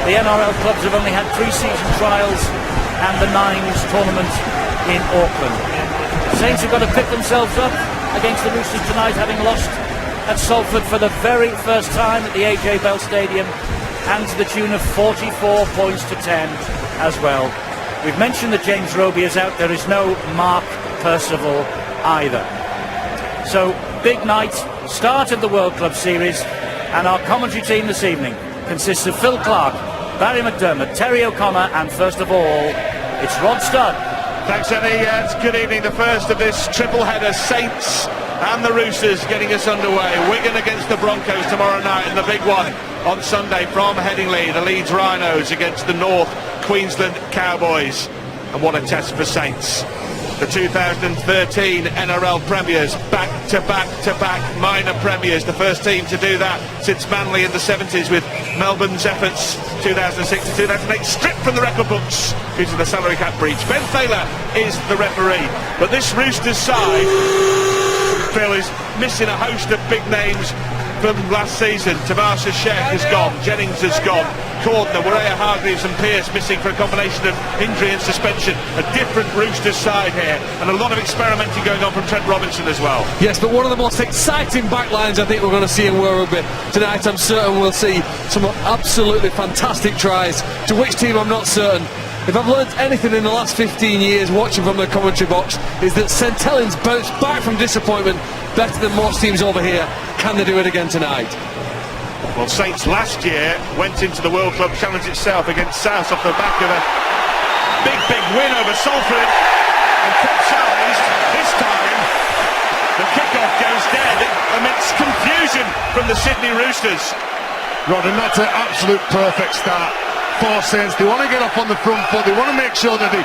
The NRL clubs have only had pre-season trials and the Nines tournament in Auckland. Saints have got to pick themselves up against the Roosters tonight, having lost at Salford for the very first time at the AJ Bell Stadium, and to the tune of 44 points to 10 as well. We've mentioned that James Roby is out. There is no Mark Percival either. So, big night, start of the World Club Series, and our commentary team this evening consists of Phil Clark, Barry McDermott, Terry O'Connor, and first of all, it's Rod Studd. Thanks, Eddie. It's good evening. The first of this triple header, Saints and the Roosters getting us underway. Wigan against the Broncos tomorrow night, and the big one on Sunday from Headingley, the Leeds Rhinos against the North Queensland Cowboys. And what a test for Saints. The 2013 NRL Premiers, back-to-back-to-back minor Premiers, the first team to do that since Manly in the 70s, with Melbourne's efforts 2006 to 2008 stripped from the record books due to the salary cap breach. Ben Thaler is the referee, but this Roosters side, Phil, is missing a host of big names from last season. Tavasha Sheck has gone, Jennings has gone, Cordner, Warrea Hargreaves and Pearce missing for a combination of injury and suspension. A different Roosters side here, and a lot of experimenting going on from Trent Robinson as well. Yes, but one of the most exciting backlines I think we're going to see in World Rugby tonight. I'm certain we'll see some absolutely fantastic tries. To which team I'm not certain. If I've learnt anything in the last 15 years watching from the commentary box, is that St Helens bounced back from disappointment better than most teams over here. Can they do it again tonight? Well, Saints last year went into the World Club Challenge itself against South off the back of a big win over Salford and capsized. This time the kick-off goes dead amidst confusion from the Sydney Roosters. Rod, and that's an absolute perfect start for Saints. They want to get off on the front foot. They want to make sure that they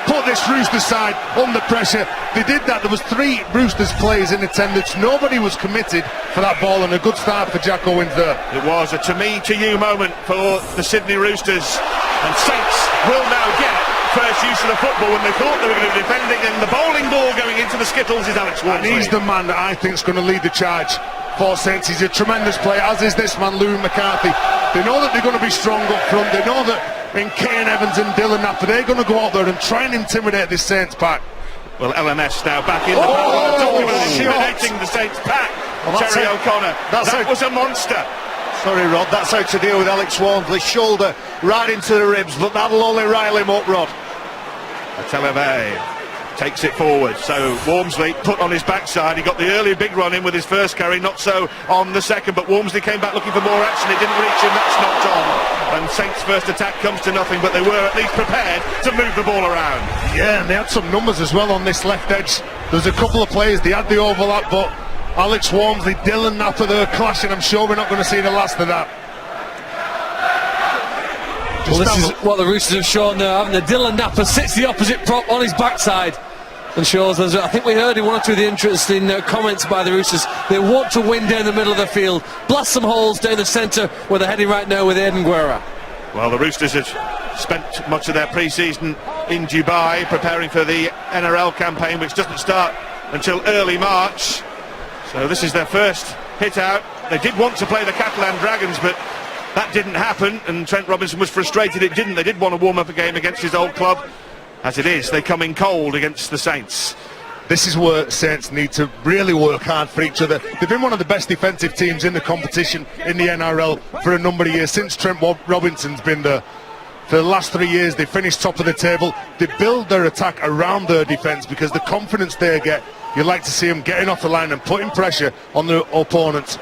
put this Roosters side under pressure. They did that. There was 3 Roosters players in attendance. Nobody was committed for that ball, and a good start for Jack Owens there. It was a to-me-to-you moment for the Sydney Roosters, and Saints will now get first use of the football when they thought they were going to be defending, and the bowling ball going into the skittles is Alex Walmsley. And he's the man that I think is going to lead the charge for Saints. He's a tremendous player, as is this man, Louis McCarthy. They know that they're going to be strong up front. They know that in Kane Evans and Dylan Napper, they're going to go out there and try and intimidate this Saints pack. Well, LMS now back in the battle. Talking about intimidating the Saints pack. Well, Terry O'Connor, that was a monster. Sorry, Rod, that's how to deal with Alex Walmsley. Shoulder right into the ribs, but that'll only rile him up, Rod. Televe takes it forward, so Walmsley put on his backside. He got the early big run in with his first carry, not so on the second, but Walmsley came back looking for more action. It didn't reach him, that's knocked on, and Saints' first attack comes to nothing, but they were at least prepared to move the ball around. Yeah, and they had some numbers as well on this left edge. There's a couple of players, they had the overlap, but Alex Walmsley, Dylan Napper, they're clashing. I'm sure we're not going to see the last of that. Well, this is what the Roosters have shown now, haven't they? Dylan Napper sits the opposite prop on his backside and shows us. I think we heard in one or two of the interesting comments by the Roosters. They want to win down the middle of the field, blast some holes down the centre where they're heading right now with Aidan Guerra. Well, the Roosters have spent much of their pre-season in Dubai preparing for the NRL campaign, which doesn't start until early March. So this is their first hit out. They did want to play the Catalan Dragons, but that didn't happen, and Trent Robinson was frustrated it didn't. They did want to warm up a game against his old club. As it is, they come in cold against the Saints. This is where Saints need to really work hard for each other. They've been one of the best defensive teams in the competition in the NRL for a number of years, since Trent Robinson's been there. For the last 3 years, they finished top of the table. They build their attack around their defence because the confidence they get, you like to see them getting off the line and putting pressure on their opponents.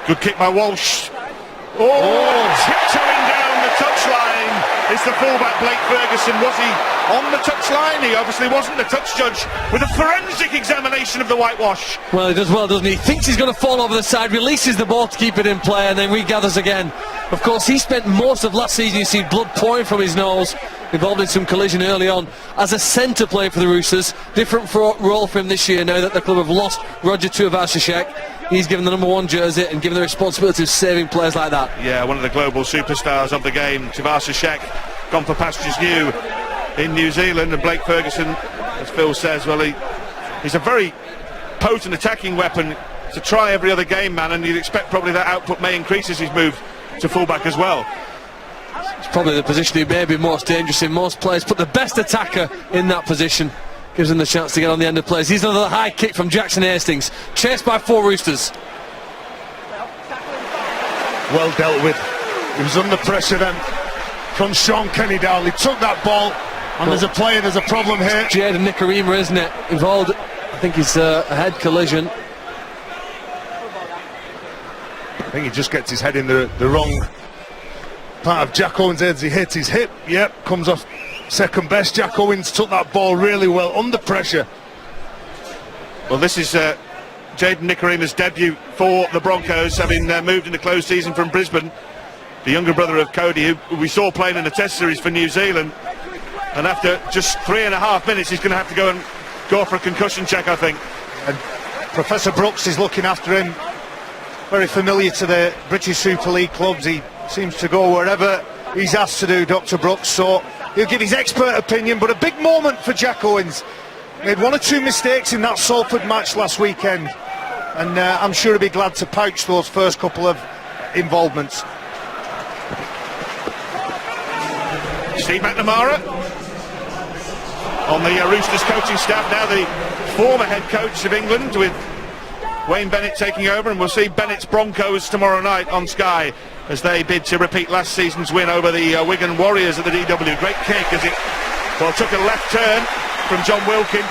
Good kick by Walsh. Tiptoeing down the touchline is the fullback Blake Ferguson. Was he on the touchline? He obviously wasn't. The touch judge with a forensic examination of the whitewash. Well, he does well, doesn't he? He thinks he's going to fall over the side, releases the ball to keep it in play, and then regathers again. Of course, he spent most of last season, you see blood pouring from his nose, involved in some collision early on as a centre player for the Roosters. Different role for him this year now that the club have lost Roger Tuivasa-Sheck. He's given the number 1 jersey and given the responsibility of saving players like that. Yeah, one of the global superstars of the game. Tuivasa-Sheck gone for pastures new in New Zealand, and Blake Ferguson, as Phil says, well, he's a very potent attacking weapon to try every other game, man, and you'd expect probably that output may increase as he's moved to fullback as well. It's probably the position he may be most dangerous in. Most players put the best attacker in that position, gives him the chance to get on the end of plays. Here's another high kick from Jackson Hastings, chased by 4 Roosters. Well dealt with. He was under pressure then from Sean Kenny-Dowell. He took that ball, and there's a problem here. Jaden Nikarima, isn't it? Involved, I think it's a head collision. I think he just gets his head in the wrong part of Jack Owens' head. He hits his hip, comes off second best. Jack Owens took that ball really well, under pressure. Well, this is Jaden Nikarima's debut for the Broncos, having moved into closed season from Brisbane. The younger brother of Cody, who we saw playing in the Test series for New Zealand. And after just 3.5 minutes, he's going to have to go for a concussion check, I think. And Professor Brooks is looking after him. Very familiar to the British Super League clubs. He seems to go wherever he's asked to do, Dr. Brooks. So he'll give his expert opinion, but a big moment for Jack Owens. Made 1 or 2 mistakes in that Salford match last weekend, and I'm sure he'll be glad to pouch those first couple of involvements. Steve McNamara on the Roosters coaching staff now, the former head coach of England, with Wayne Bennett taking over, and we'll see Bennett's Broncos tomorrow night on Sky as they bid to repeat last season's win over the Wigan Warriors at the DW. Great kick as it took a left turn from John Wilkin.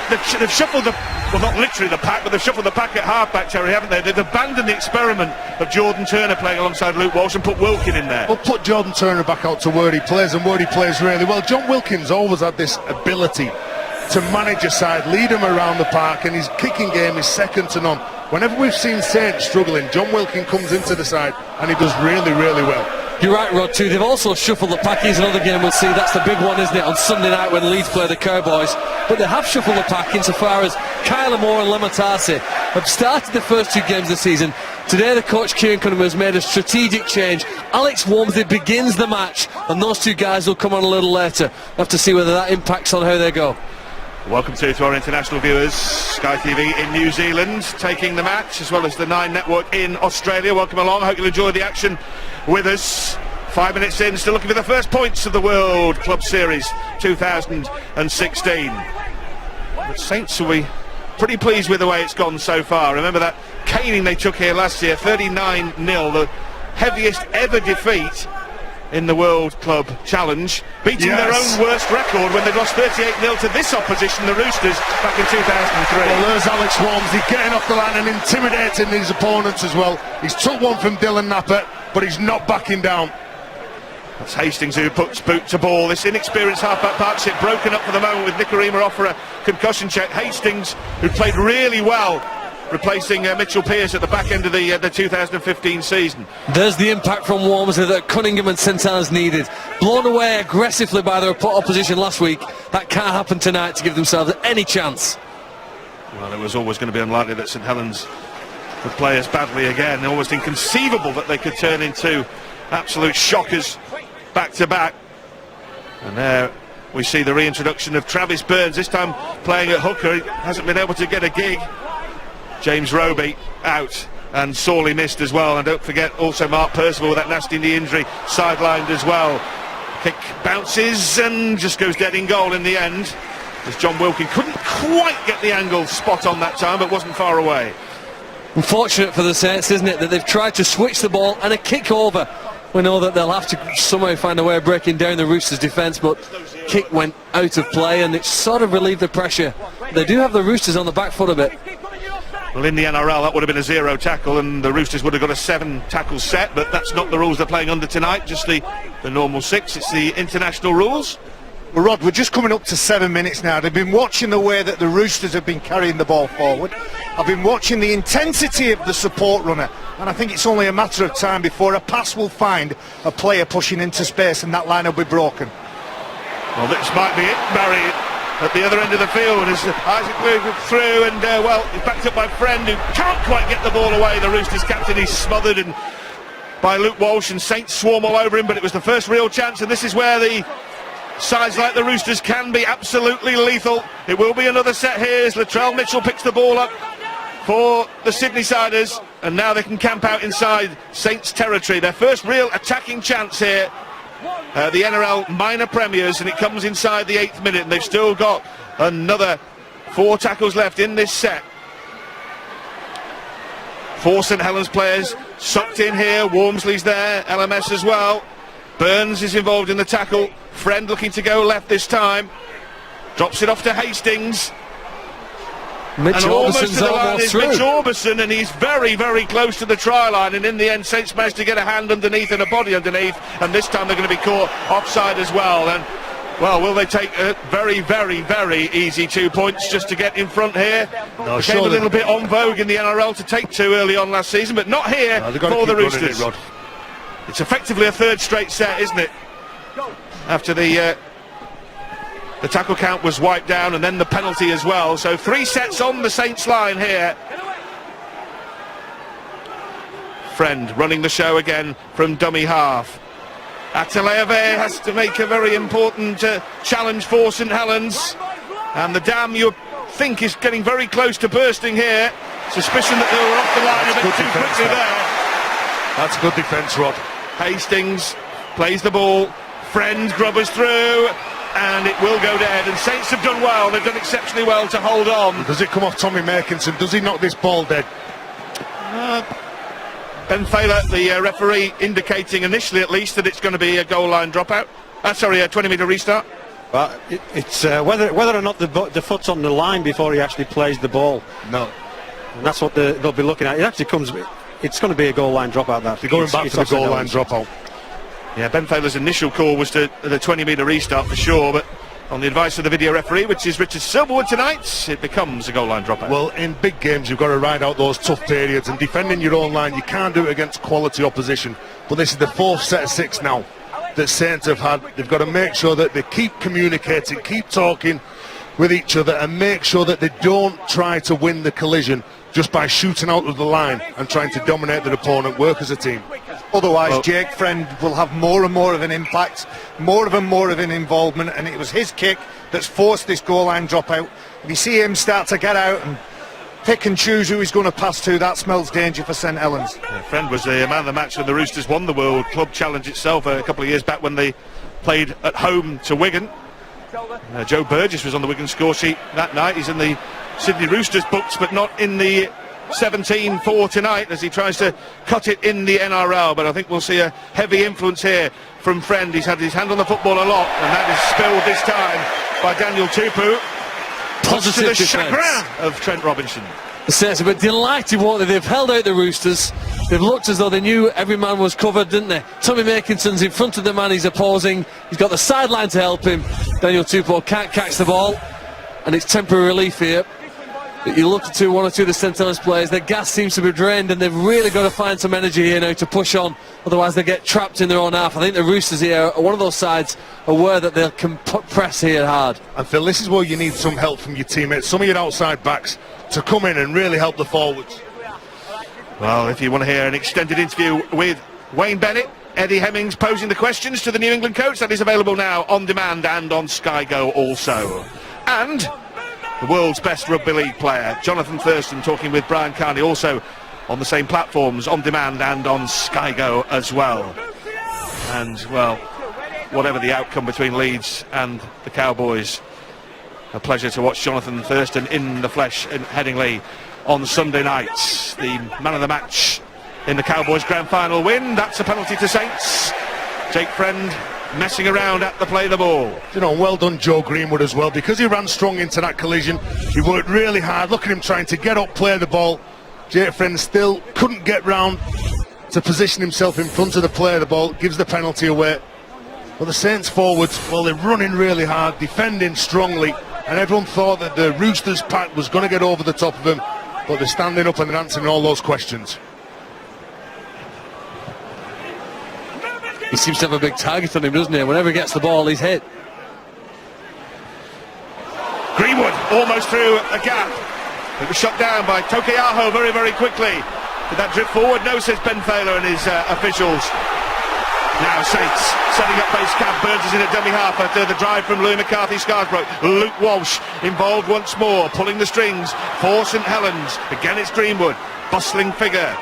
They've shuffled not literally the pack, but they've shuffled the pack at halfback, Terry, haven't they? They've abandoned the experiment of Jordan Turner playing alongside Luke Walsh and put Wilkin in there. Well, put Jordan Turner back out to where he plays, and where he plays really well. John Wilkins always had this ability to manage a side, lead them around the park, and his kicking game is second to none. Whenever we've seen Saints struggling, John Wilkin comes into the side and he does really, really well. You're right, Rod, too. They've also shuffled the pack. Here's another game we'll see. That's the big one, isn't it, on Sunday night when Leeds play the Cowboys. But they have shuffled the pack insofar as Kyler Moore and Lematasi have started the first 2 games of the season. Today the coach Kieran Cunningham has made a strategic change. Alex Walmsley begins the match, and those 2 guys will come on a little later. We'll have to see whether that impacts on how they go. Welcome to our international viewers. Sky TV in New Zealand taking the match, as well as the 9 network in Australia. Welcome along. I hope you'll enjoy the action with us. 5 minutes in, still looking for the first points of the World Club Series 2016. The Saints will be pretty pleased with the way it's gone so far. Remember that caning they took here last year, 39-0, the heaviest ever defeat in the World Club Challenge, beating their own worst record when they lost 38-0 to this opposition, the Roosters, back in 2003. Well, there's Alex Walmsley getting off the line and intimidating these opponents as well. He's took one from Dylan Napper, but he's not backing down. That's Hastings who puts boot to ball. This inexperienced half-back partnership broken up for the moment with Nikarima off for a concussion check. Hastings, who played really well, replacing Mitchell Pearce at the back end of the 2015 season. There's the impact from Walmsley that Cunningham and Santana's needed. Blown away aggressively by their opposition last week. That can't happen tonight to give themselves any chance. Well, it was always going to be unlikely that St Helens would play as badly again. Almost inconceivable that they could turn into absolute shockers back-to-back. And there we see the reintroduction of Travis Burns, this time playing at hooker. He hasn't been able to get a gig. James Roby out and sorely missed as well, and don't forget also Mark Percival with that nasty knee injury, sidelined as well. Kick bounces and just goes dead in goal in the end, as John Wilkin couldn't quite get the angle spot on that time, but wasn't far away. Unfortunate for the Saints, isn't it, that they've tried to switch the ball and a kick over. We know that they'll have to somehow find a way of breaking down the Roosters' defence, but kick went out of play and it sort of relieved the pressure. They do have the Roosters on the back foot a bit. Well, in the NRL that would have been a 0 tackle and the Roosters would have got a 7 tackle set, but that's not the rules they're playing under tonight, just the normal 6. It's the international rules. Well, Rod, we're just coming up to 7 minutes now. They've been watching the way that the Roosters have been carrying the ball forward. I've been watching the intensity of the support runner, and I think it's only a matter of time before a pass will find a player pushing into space and that line will be broken. Well, this might be it, Barry, at the other end of the field as Isaac moved through, and he's backed up by Friend, who can't quite get the ball away. The Roosters captain is smothered and by Luke Walsh, and Saints swarm all over him, but it was the first real chance, and this is where the sides like the Roosters can be absolutely lethal. It will be another set here as Latrell Mitchell picks the ball up for the Sydney Siders, and now they can camp out inside Saints territory. Their first real attacking chance here the NRL minor premiers, and it comes inside the 8th minute, and they've still got another 4 tackles left in this set. 4 St Helens players sucked in here. Walmsley's there, LMS as well. Burns is involved in the tackle. Friend looking to go left this time. Drops it off to Hastings. Mitch And almost to the line almost is through. Mitch Orbison, and he's very, very close to the try line, and in the end Saints managed to get a hand underneath and a body underneath, and this time they're going to be caught offside as well. And well, will they take a very, very, very easy 2 points just to get in front here? No, Became a little bit on vogue in the NRL to take 2 early on last season, but not here for the Roosters. It's effectively a 3rd straight set, isn't it? After the tackle count was wiped down, and then the penalty as well. So 3 sets on the Saints line here. Friend running the show again from dummy half. Ataleave has to make a very important challenge for St Helens, and the dam you think is getting very close to bursting here. Suspicion that they were off the line a bit too quickly there. That's good defence, Rod. Hastings plays the ball. Friend grubbers through, and it will go dead. And Saints have done well. They've done exceptionally well to hold on. Does it come off Tommy Makinson? Does he knock this ball dead? Ben Thaler, the referee, indicating initially at least that it's going to be a goal line dropout. A 20-metre restart. But it's whether or not the foot's on the line before he actually plays the ball. No. And that's what they'll be looking at. It actually comes. It's going to be a goal line dropout. That They're going back to the goal line dropout. Yeah, Ben Thaler's initial call was to the 20-metre restart for sure, but on the advice of the video referee, which is Richard Silverwood tonight, it becomes a goal line dropout. Well, in big games you've got to ride out those tough periods, and defending your own line, you can't do it against quality opposition. But this is the 4th set of 6 now that Saints have had. They've got to make sure that they keep communicating, keep talking with each other, and make sure that they don't try to win the collision just by shooting out of the line and trying to dominate their opponent. Work as a team. Otherwise, Jake Friend will have more and more of an impact, more of an involvement, and it was his kick that's forced this goal line dropout. If you see him start to get out and pick and choose who he's going to pass to, that smells danger for St Helens. Yeah, Friend was the man of the match when the Roosters won the World Club Challenge itself a couple of years back when they played at home to Wigan. Joe Burgess was on the Wigan score sheet that night. He's in the Sydney Roosters books, but not in the 17 for tonight as he tries to cut it in the NRL. But I think we'll see a heavy influence here from Friend. He's had his hand on the football a lot, and that is spilled this time by Daniel Tupu. Positive to the defence. chagrin of Trent Robinson. The Saints are a bit delighted, won't they? They've held out the Roosters. They've looked as though they knew every man was covered, didn't they? Tommy Makinson's in front of the man he's opposing. He's got the sideline to help him. Daniel Tupou can't catch the ball, and it's temporary relief here. But you look at one or two of the St Helens players, their gas seems to be drained, and they've really got to find some energy here now to push on, otherwise they get trapped in their own half. I think the Roosters here are one of those sides aware that they can press here hard. And Phil, this is where you need some help from your teammates, some of your outside backs, to come in and really help the forwards. Well, if you want to hear an extended interview with Wayne Bennett, Eddie Hemmings posing the questions to the New England coach, that is available now on demand and on Sky Go also. And the world's best rugby league player, Jonathan Thurston, talking with Brian Carney, also on the same platforms, on demand and on Sky Go as well. And, well, whatever the outcome between Leeds and the Cowboys, a pleasure to watch Jonathan Thurston in the flesh in Headingley on Sunday night. The man of the match in the Cowboys grand final win. That's a penalty to Saints. Jake Friend messing around at the play the ball. You know, well done Joe Greenwood as well, because he ran strong into that collision. He worked really hard. Look at him trying to get up, play the ball. Jake Friend still couldn't get round to position himself in front of the play of the ball. Gives the penalty away. Well, the Saints forwards, well, they're running really hard, defending strongly, and everyone thought that the Roosters pack was going to get over the top of them, but they're standing up and they're answering all those questions. He seems to have a big target on him, doesn't he? Whenever he gets the ball, he's hit. Greenwood almost through a gap. It was shot down by Tokeaho very, very quickly. Did that drift forward? No, says Ben Thaler and his officials. Now Saints setting up base camp. Burns is in a dummy half after the drive from Louis McCarthy Scarsbrook. Luke Walsh involved once more, pulling the strings for St Helens. Again it's Greenwood, bustling figure.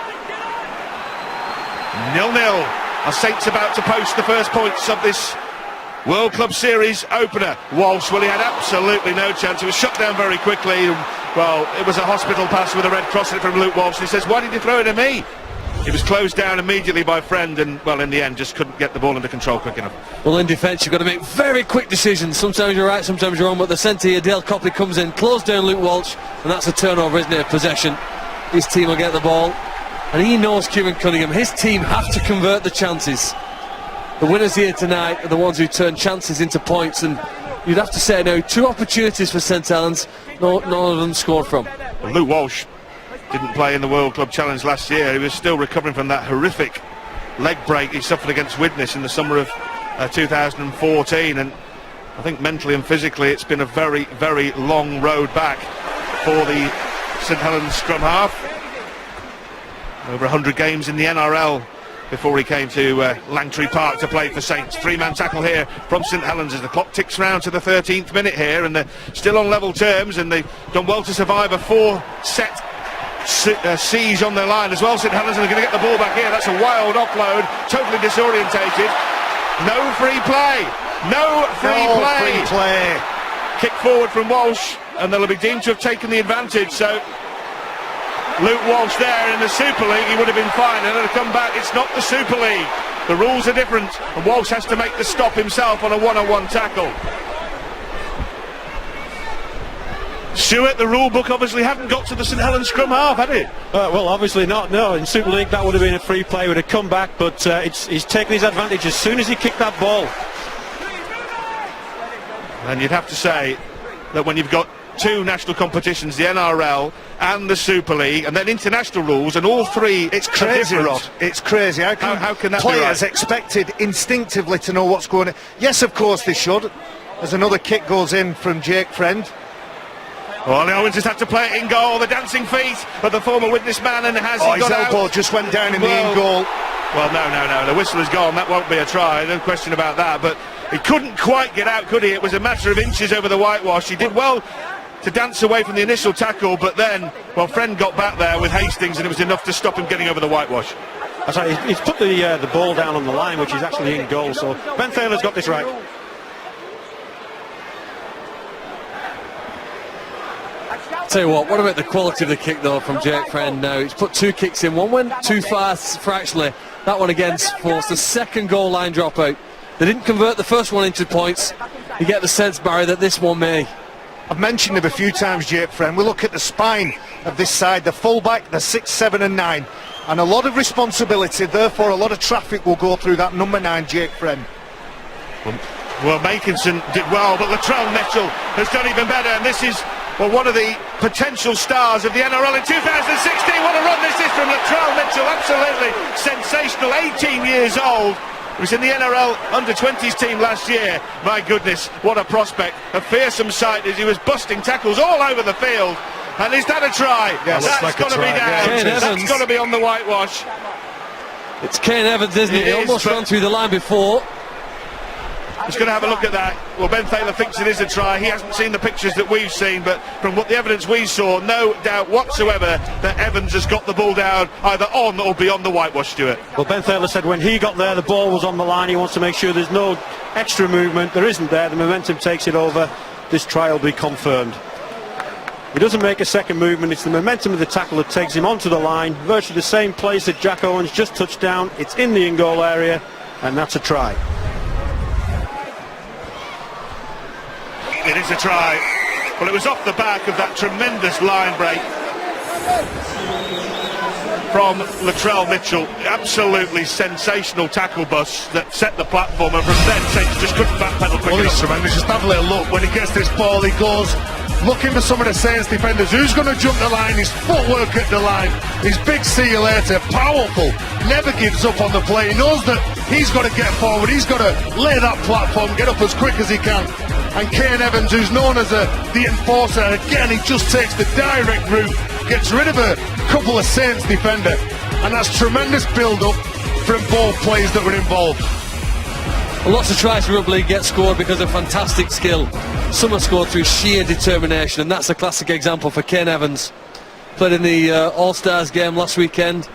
0-0 Are Saints about to post the first points of this World Club Series opener? Walsh, well, he had absolutely no chance. He was shut down very quickly. Well, it was a hospital pass with a red cross in it from Luke Walsh. And he says, why did you throw it at me? He was closed down immediately by Friend and, well, in the end, just couldn't get the ball under control quick enough. Well, in defence, you've got to make very quick decisions. Sometimes you're right, sometimes you're wrong, but the centre here, Dale Copley, comes in, closed down Luke Walsh, and that's a turnover, isn't it, possession. His team will get the ball, and he knows Kieran Cunningham. His team have to convert the chances. The winners here tonight are the ones who turn chances into points, and you'd have to say now, 2 opportunities for St Helens, none of them scored from. Well, Luke Walsh didn't play in the World Club Challenge last year. He was still recovering from that horrific leg break he suffered against Widnes in the summer of 2014, and I think mentally and physically it's been a very, very long road back for the St Helens scrum half. Over 100 games in the NRL before he came to Langtry Park to play for Saints. 3-man tackle here from St Helens as the clock ticks round to the 13th minute here, and they're still on level terms, and they've done well to survive a 4-set siege on their line as well. St Helens are going to get the ball back here. That's a wild offload, totally disorientated. No free play. No free play. Kick forward from Walsh, and they'll be deemed to have taken the advantage. So Luke Walsh there in the Super League, he would have been fine, and to come back, it's not the Super League. The rules are different, and Walsh has to make the stop himself on a one-on-one tackle. Stuart, the rule book obviously hadn't got to the St Helens scrum half, had it? Well, obviously not, no. In Super League that would have been a free play, would have come back, but he's taken his advantage as soon as he kicked that ball. And you'd have to say that when you've got 2 national competitions, the NRL and the Super League, and then international rules, and all 3, it's crazy, Rod. It's crazy. How can that players be right? Expected instinctively to know what's going on? Yes, of course they should. As another kick goes in from Jake Friend. Well, the Owens has had to play it in goal. The dancing feet of the former Widnes man, and has he his got elbow out? Just went down in the in goal. Well, no. The whistle is gone. That won't be a try. No question about that. But he couldn't quite get out, could he? It was a matter of inches over the whitewash. He did well to dance away from the initial tackle, but then, well, Friend got back there with Hastings, and it was enough to stop him getting over the whitewash. That's right. He's put the ball down on the line, which is actually in goal. So Ben Thaler's got this right. Tell you what about the quality of the kick though from Jake Friend now? He's put 2 kicks in, one went too fast for actually, that one against forced the second goal line dropout. They didn't convert the first one into points. You get the sense, Barry, that this one may. I've mentioned him a few times, Jake Friend. We look at the spine of this side, the fullback, the 6, 7 and 9, and a lot of responsibility, therefore a lot of traffic will go through that number 9, Jake Friend. Well, Makinson did well, but Latrell Mitchell has done even better, and this is, well, one of the potential stars of the NRL in 2016. What a run this is from Latrell Mitchell. Absolutely sensational. 18 years old. He was in the NRL under-20s team last year. My goodness, what a prospect. A fearsome sight as he was busting tackles all over the field. And is that a try? Yes, that's got to be down. Yeah. That's got to be on the whitewash. It's Kane Evans, isn't it? He almost ran through the line before. He's going to have a look at that. Well, Ben Thaler thinks it is a try. He hasn't seen the pictures that we've seen, but from what the evidence we saw, no doubt whatsoever that Evans has got the ball down either on or beyond the whitewash, Stuart. Well, Ben Thaler said when he got there, the ball was on the line. He wants to make sure there's no extra movement. There isn't there. The momentum takes it over. This try will be confirmed. He doesn't make a second movement. It's the momentum of the tackle that takes him onto the line. Virtually the same place that Jack Owens just touched down. It's in the in-goal area, and that's a try. It is a try. Well, it was off the back of that tremendous line break from Latrell Mitchell. Absolutely sensational tackle bust that set the platform, and from then Saints just couldn't backpedal quick enough. He's tremendous. Just have a little look. When he gets this ball, he goes looking for some of the Saints defenders. Who's going to jump the line? His footwork at the line. His big see you later. Powerful. Never gives up on the play. He knows that he's got to get forward. He's got to lay that platform, get up as quick as he can. And Kane Evans, who's known as the enforcer, again, he just takes the direct route, gets rid of a couple of Saints defender, and that's tremendous build-up from both players that were involved. Well, lots of tries in Rugby League get scored because of fantastic skill. Some are scored through sheer determination, and that's a classic example for Kane Evans. Played in the All-Stars game last weekend.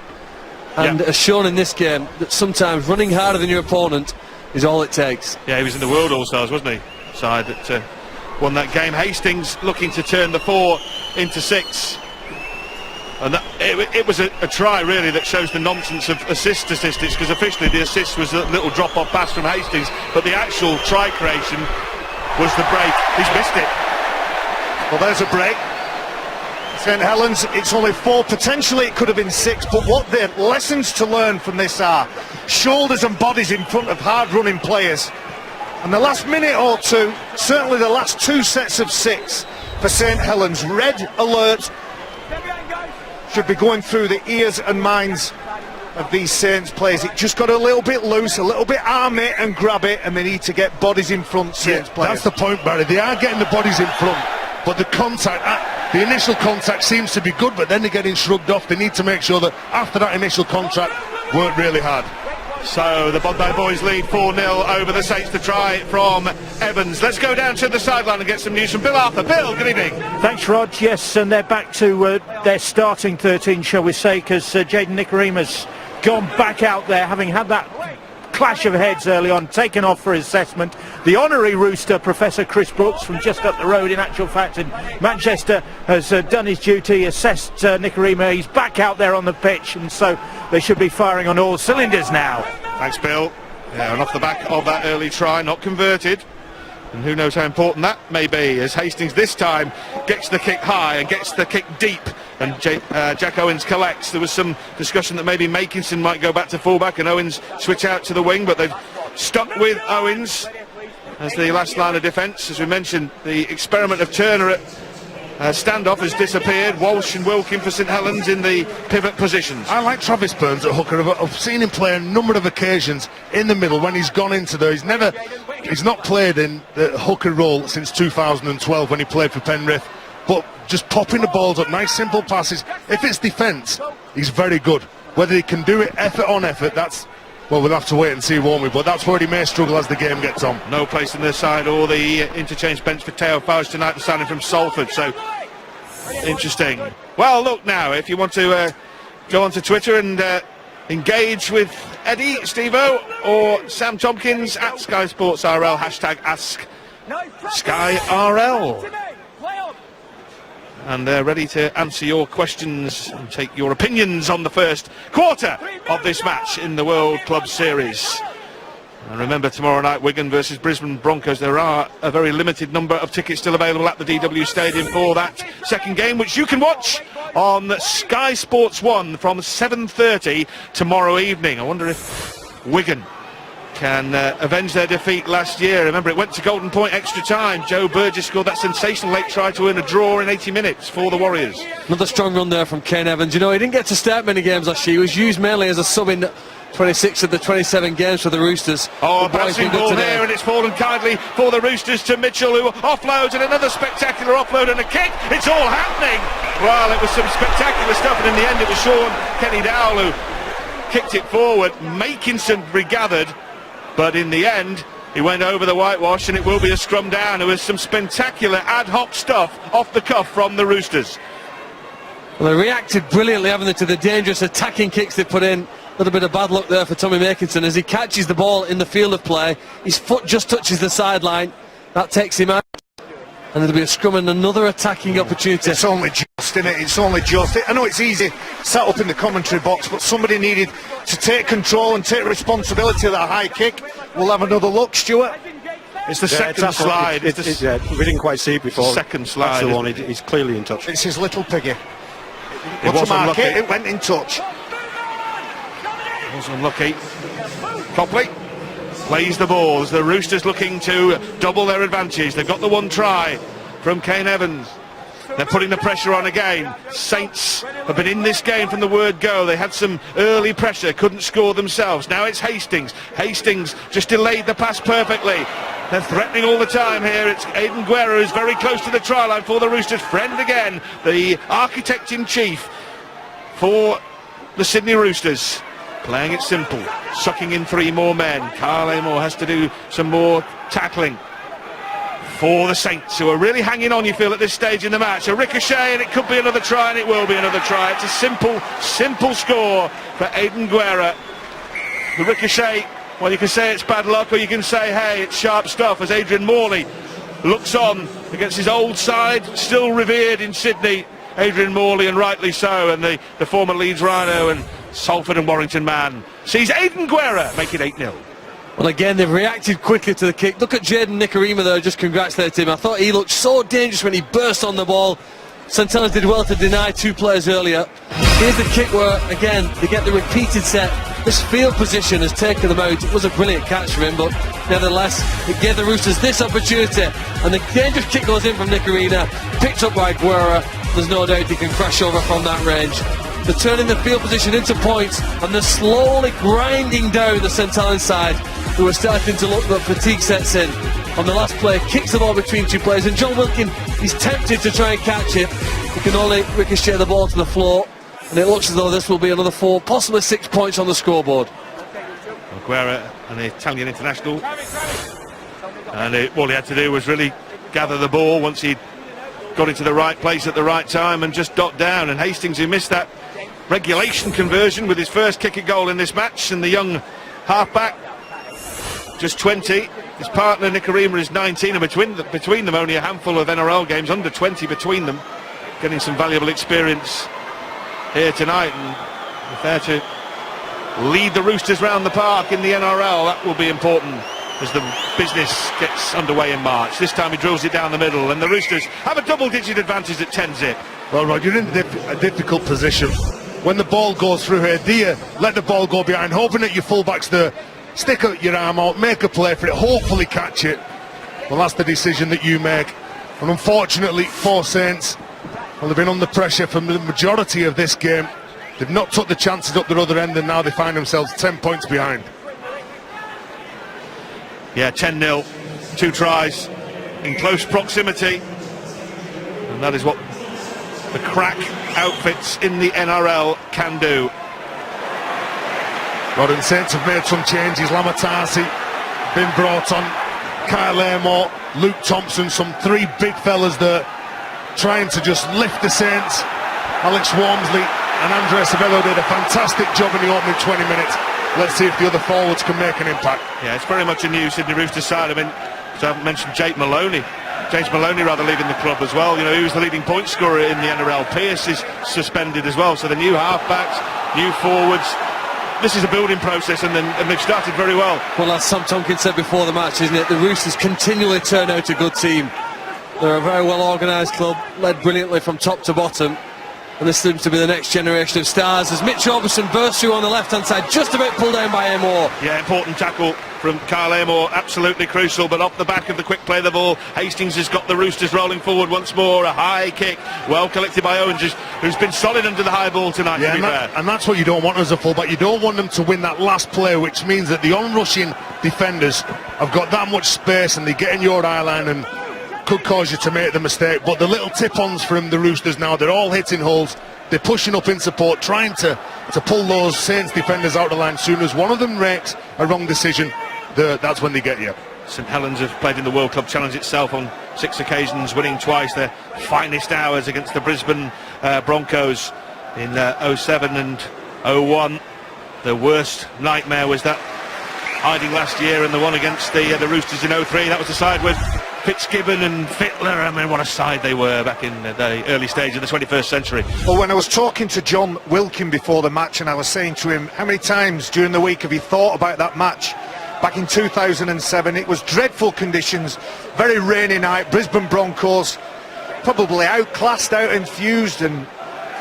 and has shown in this game that sometimes running harder than your opponent is all it takes. Yeah, he was in the World All-Stars, wasn't he? Side that won that game. Hastings looking to turn the 4 into 6. And it was a try, really, that shows the nonsense of assist statistics, because officially the assist was a little drop-off pass from Hastings, but the actual try creation was the break. He's missed it. Well, there's a break. St Helens, it's only 4, potentially it could have been 6, but what the lessons to learn from this are shoulders and bodies in front of hard-running players. And the last minute or two, certainly the last 2 sets of 6 for St Helens, red alert should be going through the ears and minds of these Saints players. It just got a little bit loose, a little bit arm it and grab it, and they need to get bodies in front, Saints players. That's the point, Barry. They are getting the bodies in front, but the contact, the initial contact seems to be good, but then they're getting shrugged off. They need to make sure that after that initial contact, work really hard. So the Bondi boys lead 4-0 over the Saints. To try from Evans. Let's go down to the sideline and get some news from Bill Arthur. Bill, good evening. Thanks, Rod. Yes, and they're back to their starting 13, shall we say, because Jaden Nicorima's gone back out there, having had that clash of heads early on, taken off for his assessment. The honorary Rooster, Professor Chris Brooks, from just up the road, in actual fact, in Manchester, has done his duty, assessed Nicorima. He's back out there on the pitch, and so they should be firing on all cylinders now. Thanks, Bill. Yeah, and off the back of that early try, not converted. And who knows how important that may be, as Hastings this time gets the kick high and gets the kick deep, and Jack Owens collects. There was some discussion that maybe Makinson might go back to fullback and Owens switch out to the wing, but they've stuck with Owens as the last line of defence. As we mentioned, the experiment of Turner at standoff has disappeared. Walsh and Wilkin for St Helens in the pivot positions. I like Travis Burns at hooker. I've seen him play a number of occasions in the middle when he's gone into there. He's not played in the hooker role since 2012 when he played for Penrith, but just popping the balls up, nice simple passes. If it's defence, he's very good. Whether he can do it effort on effort, that's, well, we'll have to wait and see, won't we? But that's where he may struggle as the game gets on. No place in the side or the interchange bench for Teo Fausch tonight, the signing from Salford. So interesting. Well, look now, if you want to go onto Twitter and engage with Eddie, Steve-O or Sam Tompkins at Sky Sports RL, hashtag Ask Sky RL. And they're ready to answer your questions and take your opinions on the first quarter of this match in the World Club Series. And remember, tomorrow night, Wigan versus Brisbane Broncos. There are a very limited number of tickets still available at the DW Stadium for that second game, which you can watch on Sky Sports 1 from 7:30 tomorrow evening. I wonder if Wigan can avenge their defeat last year. Remember, it went to Golden Point extra time. Joe Burgess scored that sensational late try to earn a draw in 80 minutes for the Warriors. Another strong run there from Kane Evans. You know, he didn't get to start many games last year. He was used mainly as a sub in 26 of the 27 games for the Roosters. Oh, a bouncing ball here, and it's fallen kindly for the Roosters to Mitchell, who offloads, and another spectacular offload and a kick. It's all happening. Well, it was some spectacular stuff, and in the end it was Sean Kenny Dowell who kicked it forward. Makinson regathered, but in the end he went over the whitewash, and it will be a scrum down. There was some spectacular ad hoc stuff off the cuff from the Roosters. Well, they reacted brilliantly, haven't they, to the dangerous attacking kicks they put in. A little bit of bad luck there for Tommy Makinson as he catches the ball in the field of play. His foot just touches the sideline. That takes him out. And there'll be a scrum and another attacking opportunity. It's only just, isn't it? It's only just. I know it's easy sat up in the commentary box, but somebody needed to take control and take responsibility of that high kick. We'll have another look, Stuart. It's the second slide. We didn't quite see it before. Second slide. That's the one. He's clearly in touch. It's his little piggy. It was unlucky. It went in touch. Was unlucky. Copley plays the ball as the Roosters looking to double their advantage. They've got the one try from Kane Evans. They're putting the pressure on again. Saints have been in this game from the word go. They had some early pressure, couldn't score themselves. Now it's Hastings. Hastings just delayed the pass perfectly. They're threatening all the time here. It's Aidan Guerra who's very close to the try line for the Roosters. Friend again, the architect-in-chief for the Sydney Roosters. Playing it simple, sucking in 3 more men. Carl Amor has to do some more tackling for the Saints, who are really hanging on, you feel, at this stage in the match. A ricochet, and it could be another try, and it will be another try. It's a simple score for Aidan Guerra. The ricochet, well, you can say it's bad luck, or you can say, hey, it's sharp stuff, as Adrian Morley looks on against his old side, still revered in Sydney, Adrian Morley, and rightly so, and the former Leeds Rhino and Salford and Warrington man sees Aidan Guerra make it 8-0. Well, again, they've reacted quickly to the kick. Look at Jaden Nicarima there, just congratulate him. I thought he looked so dangerous when he burst on the ball. St Helens did well to deny 2 players earlier. Here's the kick where, again, they get the repeated set. This field position has taken them out. It was a brilliant catch from him, but nevertheless, it gave the Roosters this opportunity. And the dangerous kick goes in from Nicarima, picked up by Guerra. There's no doubt he can crash over from that range. They're turning the field position into points, and they're slowly grinding down the St Helens side, who are starting to look that fatigue sets in. On the last play, kicks the ball between 2 players, and John Wilkin, he's tempted to try and catch it. He can only ricochet the ball to the floor, and it looks as though this will be another 4, possibly 6 points on the scoreboard. Guerra, an Italian international, and all he had to do was really gather the ball once he got into the right place at the right time and just dot down. And Hastings, who missed that regulation conversion with his first kick at goal in this match, and the young halfback, just 20. His partner Nicarima is 19, and between them only a handful of NRL games, under 20 between them, getting some valuable experience here tonight, and if they're to lead the Roosters round the park in the NRL, that will be important as the business gets underway in March. This time he drills it down the middle, and the Roosters have a double-digit advantage at 10-zip. Well, Rod, you're in a difficult position. When the ball goes through here, do you let the ball go behind, hoping that your fullback's there, stick out your arm out, make a play for it, hopefully catch it? Well, that's the decision that you make. And unfortunately for Saints, well, they've been under pressure for the majority of this game. They've not took the chances up the other end, and now they find themselves 10 points behind. Yeah, 10-0, 2 tries in close proximity, and that is what the crack outfits in the NRL can do. Rod, and Saints have made some changes. Lamatasi been brought on, Kyle Amor, Luke Thompson, some 3 big fellas there trying to just lift the Saints. Alex Walmsley and Andre Savello did a fantastic job in the opening 20 minutes. Let's see if the other forwards can make an impact. Yeah, it's very much a new Sydney Roosters side. I mean, so I haven't mentioned James Maloney leaving the club as well. You know, he was the leading point scorer in the NRL. Pearce is suspended as well. So the new halfbacks, new forwards. This is a building process, and they've started very well. Well, as Sam Tompkins said before the match, isn't it? The Roosters continually turn out a good team. They're a very well organised club, led brilliantly from top to bottom. And this seems to be the next generation of stars as Mitch Orbison bursts through on the left-hand side, just about pulled down by Amor. Yeah, important tackle from Kyle Amor, absolutely crucial, but off the back of the quick play of the ball, Hastings has got the Roosters rolling forward once more. A high kick, well collected by Owens, who's been solid under the high ball tonight, yeah, to be fair. And that's what you don't want as a fullback. You don't want them to win that last play, which means that the on-rushing defenders have got that much space and they get in your eye line and could cause you to make the mistake. But the little tip-ons from the Roosters now, they're all hitting holes. They're pushing up in support, trying to pull those Saints defenders out of the line. Soon as one of them makes a wrong decision, that's when they get you. St Helens have played in the World Club Challenge itself on 6 occasions, winning twice, their finest hours against the Brisbane Broncos in 07 and 01. The worst nightmare was that hiding last year, and the one against the Roosters in 03. That was the side with Fitzgibbon and Fittler. I mean, what a side they were back in the early stage of the 21st century. Well, when I was talking to John Wilkin before the match, and I was saying to him, how many times during the week have you thought about that match back in 2007? It was dreadful conditions, very rainy night, Brisbane Broncos probably outclassed, out-enthused, and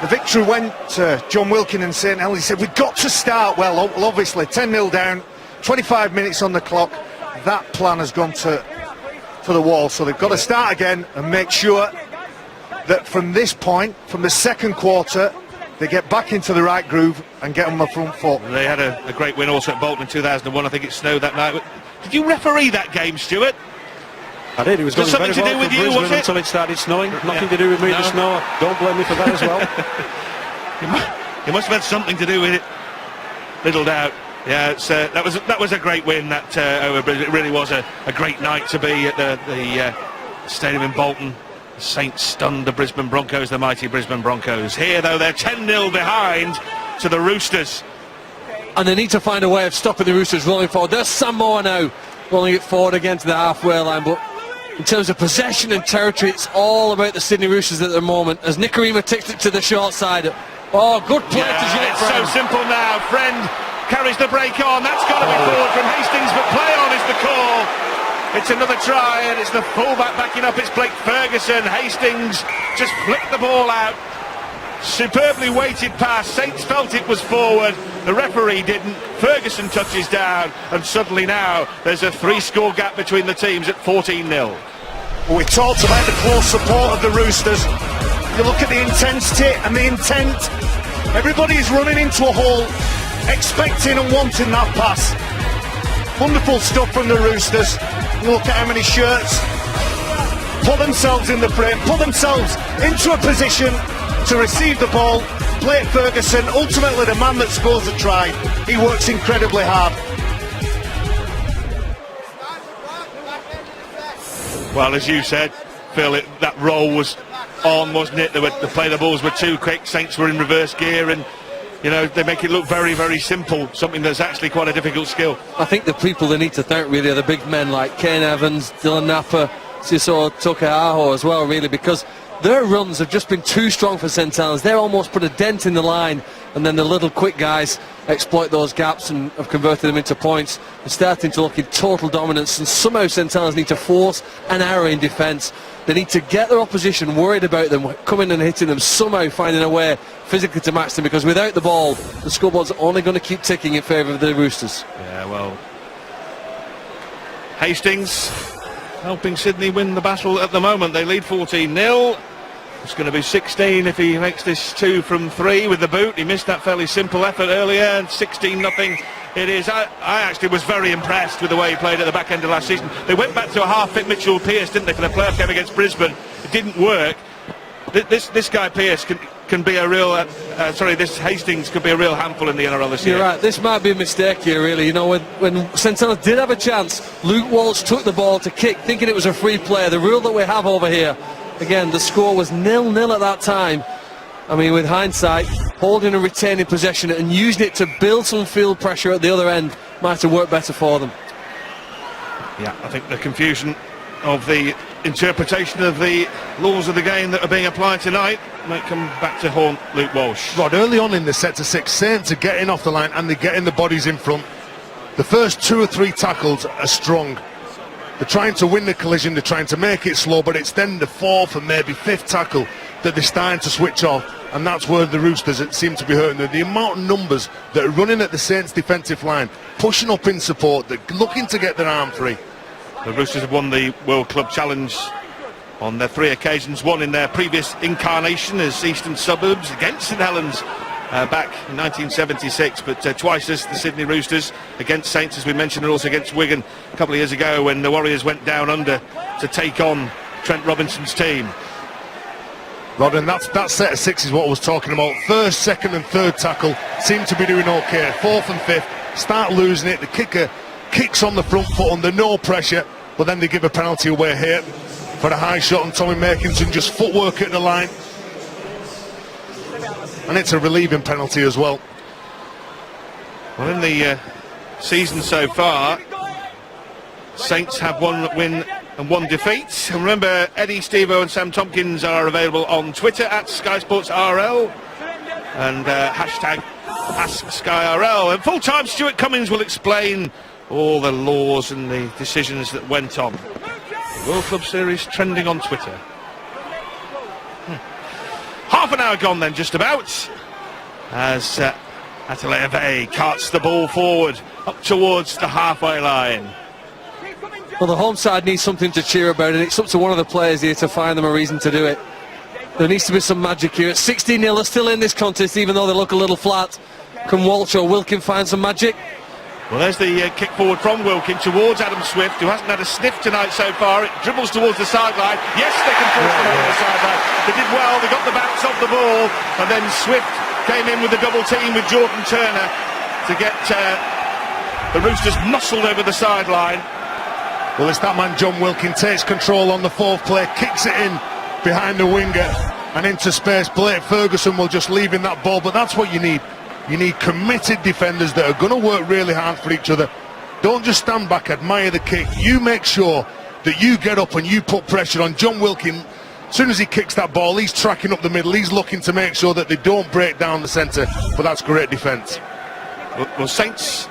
the victory went to John Wilkin and St Helens. He said, we've got to start well. Obviously 10-0 down, 25 minutes on the clock. That plan has gone to the wall, so they've got to start again and make sure that from this point, from the second quarter, they get back into the right groove and get on the front foot. They had a great win also at Bolton in 2001. I think it snowed that night. Did you referee that game, Stuart? I did. It was going something very to well do for with you, was it? until it started snowing. Nothing to do with me, the snow. Don't blame me for that as well. It must have had something to do with it. Little doubt. Yeah, it's, that was a great win. It really was a great night to be at the stadium in Bolton. The Saints stunned the Brisbane Broncos, the mighty Brisbane Broncos. Here, though, they're 10-0 behind to the Roosters. And they need to find a way of stopping the Roosters rolling forward. There's Samoa now rolling it forward again to the halfway line, but in terms of possession and territory, it's all about the Sydney Roosters at the moment, as Nikorima takes it to the short side. Oh, good play to Gillett. It's so simple now. Friend carries the break on. That's got to be forward from Hastings, but play on is the call. It's another try, and it's the fullback backing up. It's Blake Ferguson. Hastings just flicked the ball out. Superbly weighted pass. Saints felt it was forward. The referee didn't. Ferguson touches down, and suddenly now there's a 3-score gap between the teams at 14-0. We talked about the close support of the Roosters. You look at the intensity and the intent. Everybody is running into a hole, expecting and wanting that pass. Wonderful stuff from the Roosters. You look at how many shirts put themselves in the frame, put themselves into a position to receive the ball. Blake Ferguson, ultimately the man that scores the try. He works incredibly hard. Well, as you said, Phil, that roll was on, wasn't it? The balls were too quick. Saints were in reverse gear, and you know, they make it look very, very simple, something that's actually quite a difficult skill. I think the people they need to thank really are the big men like Kane Evans, Dylan Napa, Siso Tokeaho as well, really, because their runs have just been too strong for St Helens. They're almost put a dent in the line, and then the little quick guys exploit those gaps and have converted them into points. They're starting to look in total dominance, and somehow St Helens need to force an error in defence. They need to get their opposition worried about them, coming and hitting them, somehow finding a way physically to match them, because without the ball, the scoreboard's only going to keep ticking in favour of the Roosters. Yeah, well, Hastings helping Sydney win the battle at the moment. They lead 14-0. It's going to be 16 if he makes this 2 from 3 with the boot. He missed that fairly simple effort earlier, and 16-0 it is. I actually was very impressed with the way he played at the back end of last season. They went back to a half-fit Mitchell Pearce, didn't they, for the playoff game against Brisbane. It didn't work. This guy Pearce can be a real... this Hastings could be a real handful in the NRL this year. You're right, this might be a mistake here, really. You know, when St Helens did have a chance, Luke Walsh took the ball to kick, thinking it was a free play. The rule that we have over here, again, the score was 0-0 at that time. I mean, with hindsight, holding and retaining possession and using it to build some field pressure at the other end might have worked better for them. Yeah, I think the confusion of the interpretation of the laws of the game that are being applied tonight might come back to haunt Luke Walsh. Rod, early on in the set to 6, Saints are getting off the line and they're getting the bodies in front. The first 2 or 3 tackles are strong. They're trying to win the collision, they're trying to make it slow, but it's then the 4th and maybe 5th tackle that they're starting to switch off, and that's where the Roosters seem to be hurting them. The amount of numbers that are running at the Saints defensive line, pushing up in support, they're looking to get their arm free. The Roosters have won the World Club Challenge on their 3 occasions, one in their previous incarnation as Eastern Suburbs against St Helens back in 1976, but twice as the Sydney Roosters against Saints, as we mentioned, and also against Wigan a couple of years ago when the Warriors went down under to take on Trent Robinson's team. Rod, and that set of 6 is what I was talking about. 1st, 2nd and 3rd tackle seem to be doing okay. 4th and 5th start losing it. The kicker kicks on the front foot under no pressure, but then they give a penalty away here for a high shot, and Tommy Makinson just footwork at the line, and it's a relieving penalty as well. Well, in the season so far, Saints have 1 win and 1 defeat. And remember, Eddie, Stevo and Sam Tompkins are available on Twitter at Sky Sports RL and hashtag AskSkyRL. And full-time Stuart Cummins will explain all the laws and the decisions that went on. The World Club Series trending on Twitter. Half an hour gone then, just about, as Ateleve carts the ball forward up towards the halfway line. Well, the home side needs something to cheer about, and it's up to one of the players here to find them a reason to do it. There needs to be some magic here. At 16-0, they're still in this contest, even though they look a little flat. Can Walsh or Wilkin find some magic? Well, there's the kick forward from Wilkin towards Adam Swift, who hasn't had a sniff tonight so far. It dribbles towards the sideline. Yes, they can force them over the sideline. They did well. They got the bounce off the ball, and then Swift came in with the double team with Jordan Turner to get the Roosters muscled over the sideline. Well, it's that man John Wilkin takes control on the fourth play, kicks it in behind the winger and into space. Blake Ferguson will just leave in that ball, but that's what you need. You need committed defenders that are going to work really hard for each other. Don't just stand back, admire the kick. You make sure that you get up and you put pressure on. John Wilkin, as soon as he kicks that ball, he's tracking up the middle. He's looking to make sure that they don't break down the centre, but that's great defence. Well, Saints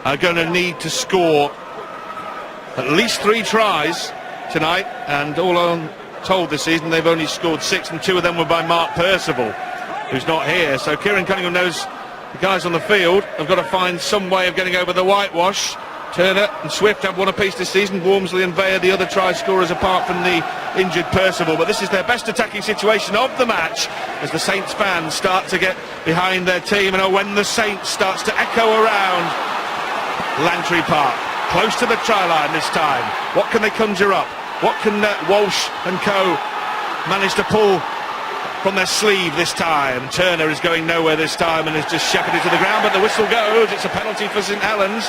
are going to need to score at least 3 tries tonight, and all I'm told this season they've only scored 6, and 2 of them were by Mark Percival, who's not here. So Kieran Cunningham knows the guys on the field have got to find some way of getting over the whitewash. Turner and Swift have one apiece this season. Wormsley and Vaya the other try scorers apart from the injured Percival, but this is their best attacking situation of the match as the Saints fans start to get behind their team. And when the Saints starts to echo around Lantry Park, close to the try line this time, what can they conjure up? What can Walsh and co manage to pull from their sleeve this time? Turner is going nowhere this time and is just shepherded to the ground, but the whistle goes. It's a penalty for St Helens,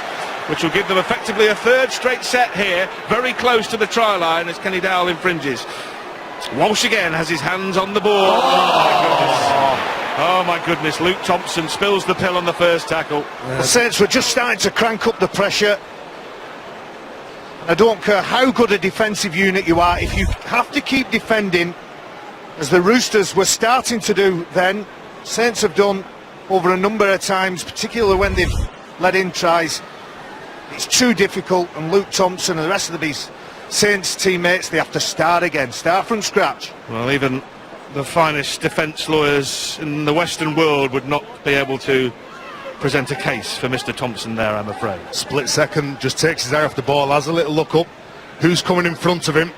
which will give them effectively a 3rd straight set here, very close to the try line as Kenny Dowell infringes. Walsh again has his hands on the ball. Oh my goodness, Luke Thompson spills the pill on the first tackle. The Saints were just starting to crank up the pressure. I don't care how good a defensive unit you are, if you have to keep defending, as the Roosters were starting to do then, Saints have done over a number of times, particularly when they've let in tries, it's too difficult, and Luke Thompson and the rest of these Saints teammates, they have to start again, start from scratch. Well, even the finest defence lawyers in the Western world would not be able to present a case for Mr Thompson there, I'm afraid. Split second, just takes his eye off the ball, has a little look up. Who's coming in front of him?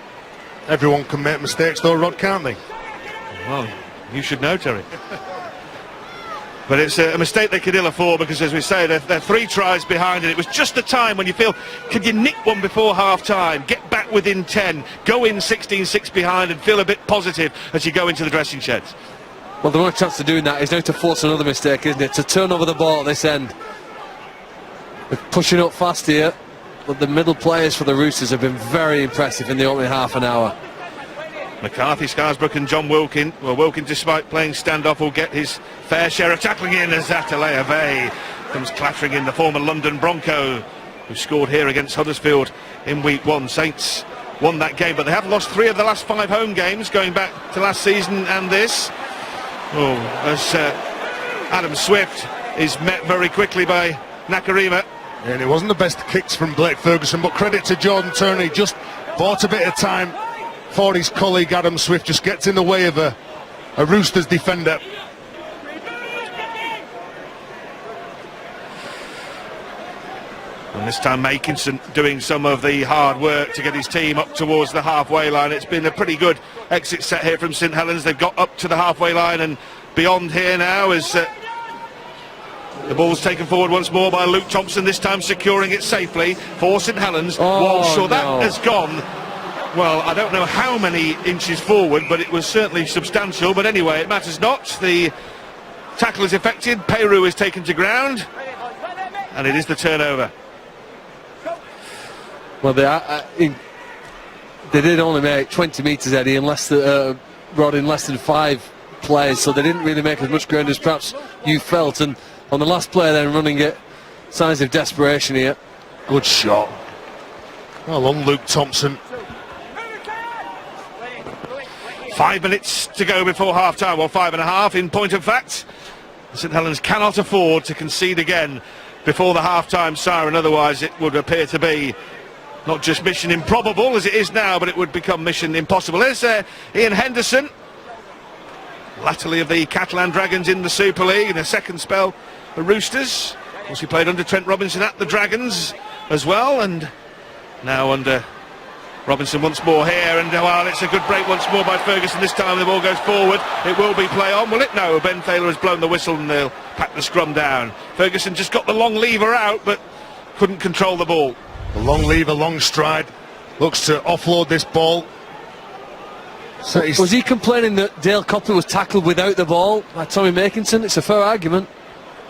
Everyone can make mistakes though, Rod, can't they? Well, you should know, Terry. But it's a mistake they could ill afford because, as we say, they're 3 tries behind, and it was just the time when you feel, could you nick one before half-time, get back within 10, go in 16-6 behind and feel a bit positive as you go into the dressing sheds. Well, the only chance of doing that is now to force another mistake, isn't it? To turn over the ball at this end. They're pushing up fast here, but the middle players for the Roosters have been very impressive in the opening half an hour. McCarthy, Scarsbrook and John Wilkin. Well, Wilkin, despite playing standoff, will get his fair share of tackling in as Atalaya Vey comes clattering in, the former London Bronco, who scored here against Huddersfield in week 1. Saints won that game, but they have lost 3 of the last 5 home games, going back to last season and this. Oh, as Adam Swift is met very quickly by Nakarima. And it wasn't the best kicks from Blake Ferguson, but credit to Jordan Turner. He just bought a bit of time for his colleague Adam Swift, just gets in the way of a Roosters defender. And this time Makinson doing some of the hard work to get his team up towards the halfway line. It's been a pretty good exit set here from St Helens. They've got up to the halfway line and beyond here now as the ball's taken forward once more by Luke Thompson, this time securing it safely for St Helens. Walsh, so that has gone, well, I don't know how many inches forward, but it was certainly substantial. But anyway, it matters not. The tackle is effected. Peru is taken to ground, and it is the turnover. Well, they did only make 20 metres, Eddie, in less than Rod, in less than 5 plays, so they didn't really make as much ground as perhaps you felt. And on the last play, then running it, signs of desperation here. Good shot. Well, on Luke Thompson. 5 minutes to go before half-time, or 5.5 in point of fact. St Helens cannot afford to concede again before the half-time siren, otherwise it would appear to be not just mission improbable as it is now, but it would become mission impossible. There's Ian Henderson, latterly of the Catalan Dragons in the Super League, in a second spell the Roosters. Of course, he played under Trent Robinson at the Dragons as well, and now under Robinson once more here, and well, it's a good break once more by Ferguson. This time the ball goes forward. It will be play on, will it? No, Ben Thaler has blown the whistle and they'll pack the scrum down. Ferguson just got the long lever out, but couldn't control the ball. A long lever, long stride, looks to offload this ball. So was he complaining that Dale Copley was tackled without the ball by Tommy Makinson? It's a fair argument.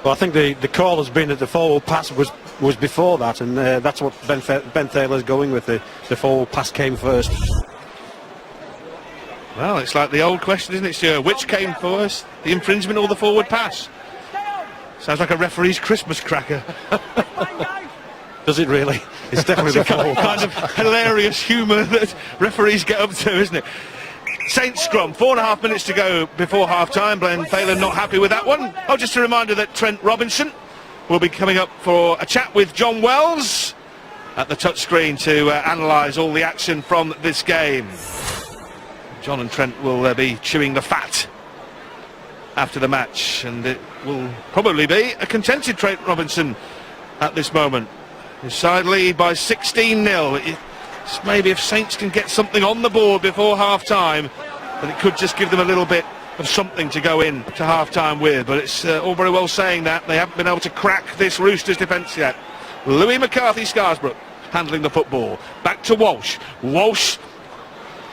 Well, I think the call has been that the forward pass was before that, and that's what Ben Thaler's going with. The forward pass came first. Well, it's like the old question, isn't it, Stuart? Which came first, the infringement or the forward pass? Sounds like a referee's Christmas cracker. Does it really? It's definitely the forward pass. Kind of hilarious humour that referees get up to, isn't it? Saints scrum, 4.5 minutes to go before half-time. Ben Thaler not happy with that one. Oh, just a reminder that Trent Robinson will be coming up for a chat with John Wells at the touchscreen to analyse all the action from this game. John and Trent will be chewing the fat after the match, and it will probably be a contented Trent Robinson at this moment. His side lead by 16-0. Maybe if Saints can get something on the board before half-time, then it could just give them a little bit of something to go in to half-time with. But it's all very well saying that. They haven't been able to crack this Roosters defence yet. Louis McCarthy-Scarsbrook handling the football. Back to Walsh. Walsh,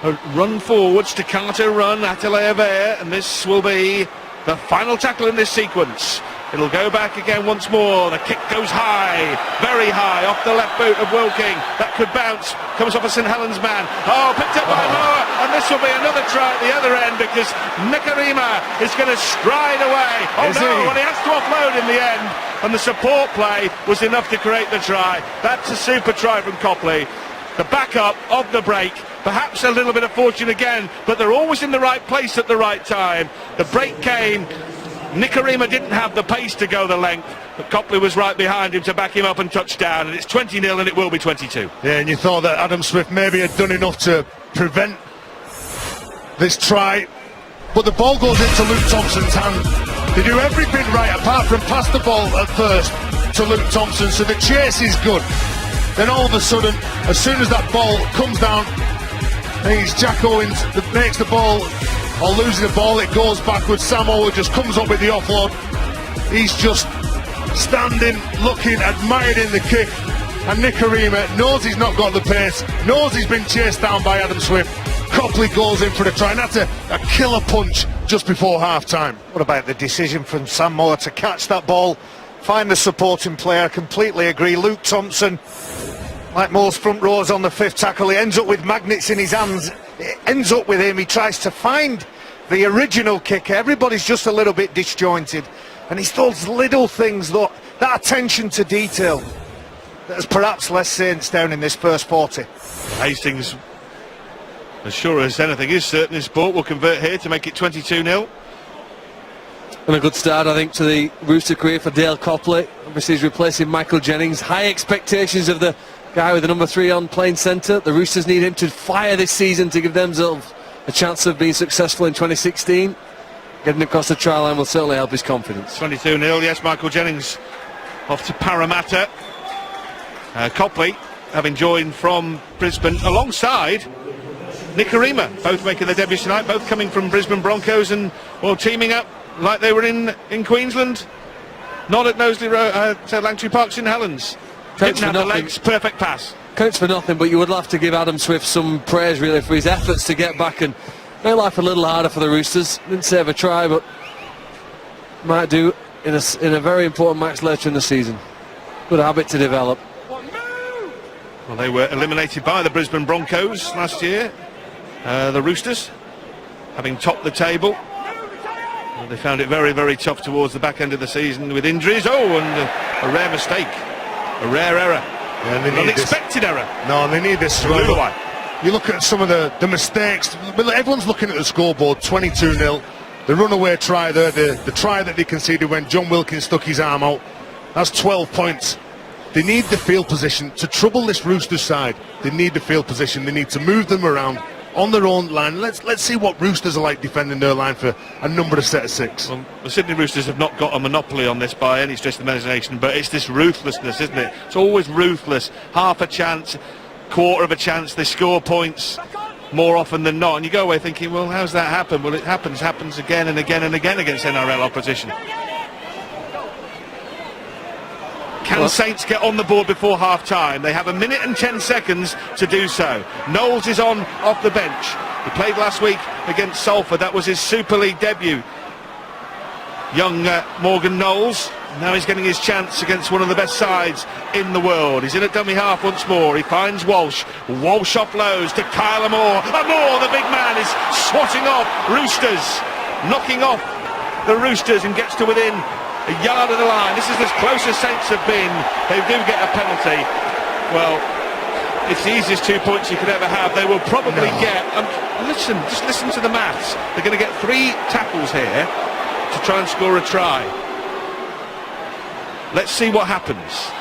a run forwards to Carter run, Atelayer, and this will be the final tackle in this sequence. It'll go back again once more. The kick goes high, very high, off the left boot of Wilking. That could bounce. Comes off a St Helens man. Oh, picked up by Moore. And this will be another try at the other end because Nikarima is going to stride away. Oh, and he has to offload in the end. And the support play was enough to create the try. That's a super try from Copley. The backup of the break. Perhaps a little bit of fortune again, but they're always in the right place at the right time. The break came. Nikarima didn't have the pace to go the length, but Copley was right behind him to back him up and touchdown, and it's 20-0 and it will be 22. Yeah, and you thought that Adam Swift maybe had done enough to prevent this try, but the ball goes into Luke Thompson's hand. They do everything right apart from pass the ball at first to Luke Thompson, so the chase is good. Then all of a sudden, as soon as that ball comes down, I think it's Jack Owens that makes the ball, or losing the ball, it goes backwards. Sam Ower just comes up with the offload. He's just standing, looking, admiring the kick. And Nikarima knows he's not got the pace, knows he's been chased down by Adam Swift. Copley goes in for the try, and that's a killer punch just before half-time. What about the decision from Sam Moore to catch that ball, find the supporting player? Completely agree. Luke Thompson, like most front rows on the fifth tackle, he ends up with magnets in his hands. It ends up with him. He tries to find the original kicker. Everybody's just a little bit disjointed, and it's those little things, though, that attention to detail, that's perhaps less Saints down in this first 40. Hastings, as sure as anything is certain in sport, will convert here to make it 22-0. And a good start, I think, to the Rooster career for Dale Copley. Obviously he's replacing Michael Jennings. High expectations of the guy with the number 3 on playing centre. The Roosters need him to fire this season to give themselves a chance of being successful in 2016. Getting across the try line will certainly help his confidence. 22-0, yes, Michael Jennings off to Parramatta. Copley having joined from Brisbane alongside Nikarima, both making their debut tonight, both coming from Brisbane Broncos and, well, teaming up like they were in Queensland. Not at Knowsley Road, Langtree Park, in Helens. Didn't have the legs, perfect pass. Counts for nothing, but you would have to give Adam Swift some praise, really, for his efforts to get back and make life a little harder for the Roosters. Didn't save a try, but might do in a very important match later in the season. Good habit to develop. Well, they were eliminated by the Brisbane Broncos last year. The Roosters, having topped the table. Well, they found it very, very tough towards the back end of the season with injuries. Oh, and a rare mistake. A rare error. Yeah, an unexpected error. No, they need this. You look at some of the mistakes. Everyone's looking at the scoreboard. 22-0. The runaway try there, the try that they conceded when John Wilkins stuck his arm out. That's 12 points. They need the field position to trouble this Roosters side. They need the field position. They need to move them around on their own line. Let's see what Roosters are like defending their line for a number of set of 6. Well, the Sydney Roosters have not got a monopoly on this by any stretch of the imagination, but it's this ruthlessness, isn't it? It's always ruthless. Half a chance, quarter of a chance, they score points more often than not, and you go away thinking, well, how's that happen? Well, it happens again and again and again against NRL opposition. Can Saints get on the board before half-time? They have 1 minute and 10 seconds to do so. Knowles is on off the bench. He played last week against Salford. That was his Super League debut. Young Morgan Knowles Now he's getting his chance against one of the best sides in the world. He's in at dummy half once more. He finds Walsh. Walsh offloads to Kyle Amor. Amor, the big man, is swatting off Roosters, knocking off the Roosters and gets to within a yard of the line. This is as close as Saints have been. They do get a penalty. Well, it's the easiest 2 points you could ever have. They will probably get... just listen to the maths. They're going to get 3 tackles here to try and score a try. Let's see what happens.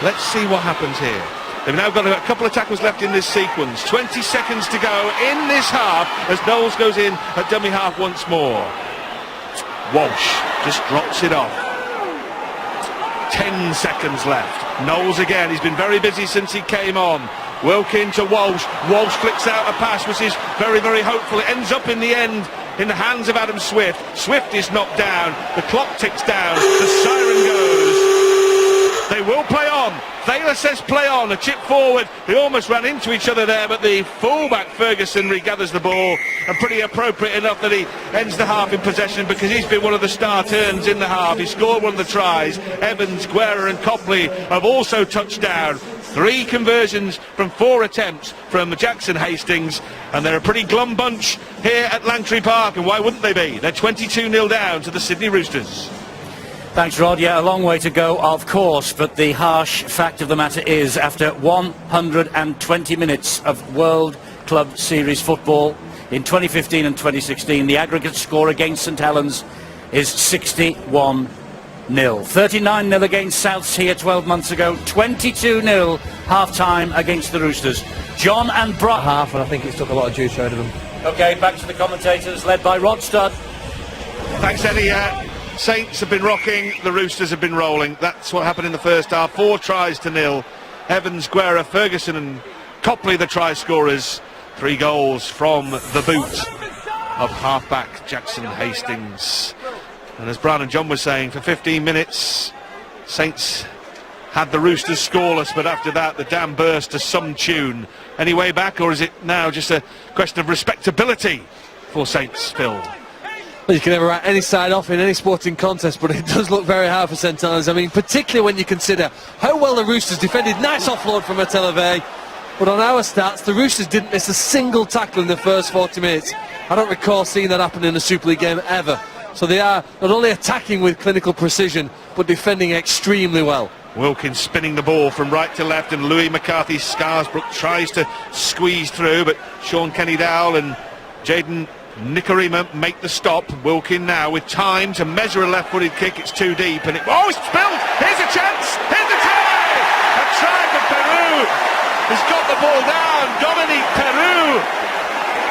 Let's see what happens here. They've now got a couple of tackles left in this sequence. 20 seconds to go in this half as Knowles goes in at dummy half once more. Walsh just drops it off. 10 seconds left. Knowles again. He's been very busy since he came on. Wilkin to Walsh. Walsh flicks out a pass which is very, very hopeful. It ends up in the end in the hands of Adam Swift. Swift is knocked down. The clock ticks down. The siren goes. They will play on. Thaler says play on. A chip forward. They almost ran into each other there, but the fullback Ferguson regathers the ball, and pretty appropriate enough that he ends the half in possession because he's been one of the star turns in the half. He scored one of the tries. Evans, Guerra and Copley have also touched down. 3 conversions from 4 attempts from Jackson Hastings, and they're a pretty glum bunch here at Langtry Park, and why wouldn't they be? They're 22-0 down to the Sydney Roosters. Thanks, Rod. Yeah, a long way to go, of course, but the harsh fact of the matter is, after 120 minutes of World Club Series football in 2015 and 2016, the aggregate score against St Helens is 61-0. 39-0 against Souths here 12 months ago, 22-0 half-time against the Roosters. John and Brock. Half, and I think it's took a lot of juice out of them. OK, back to the commentators, led by Rod Studd. Thanks, Eddie. Saints have been rocking, the Roosters have been rolling. That's what happened in the first half. 4 tries to 0. Evans, Guerra, Ferguson and Copley the try scorers. 3 goals from the boot of half-back Jackson Hastings. And as Brian and John were saying, for 15 minutes Saints had the Roosters scoreless, but after that the dam burst to some tune. Any way back, or is it now just a question of respectability for Saints, Phil? Well, you can never write any side off in any sporting contest, but it does look very hard for St Helens. I mean, particularly when you consider how well the Roosters defended. Nice offload from Atelave, but on our stats, the Roosters didn't miss a single tackle in the first 40 minutes. I don't recall seeing that happen in a Super League game ever. So they are not only attacking with clinical precision, but defending extremely well. Wilkins spinning the ball from right to left, and Louis McCarthy Scarsbrook tries to squeeze through, but Sean Kenny-Dowell and Jaden Nikorima make the stop. Wilkin now with time to measure a left-footed kick. It's too deep, and it's spilled. Here's a chance. Here's a try. A try for Peru. He's got the ball down. Dominique Peru,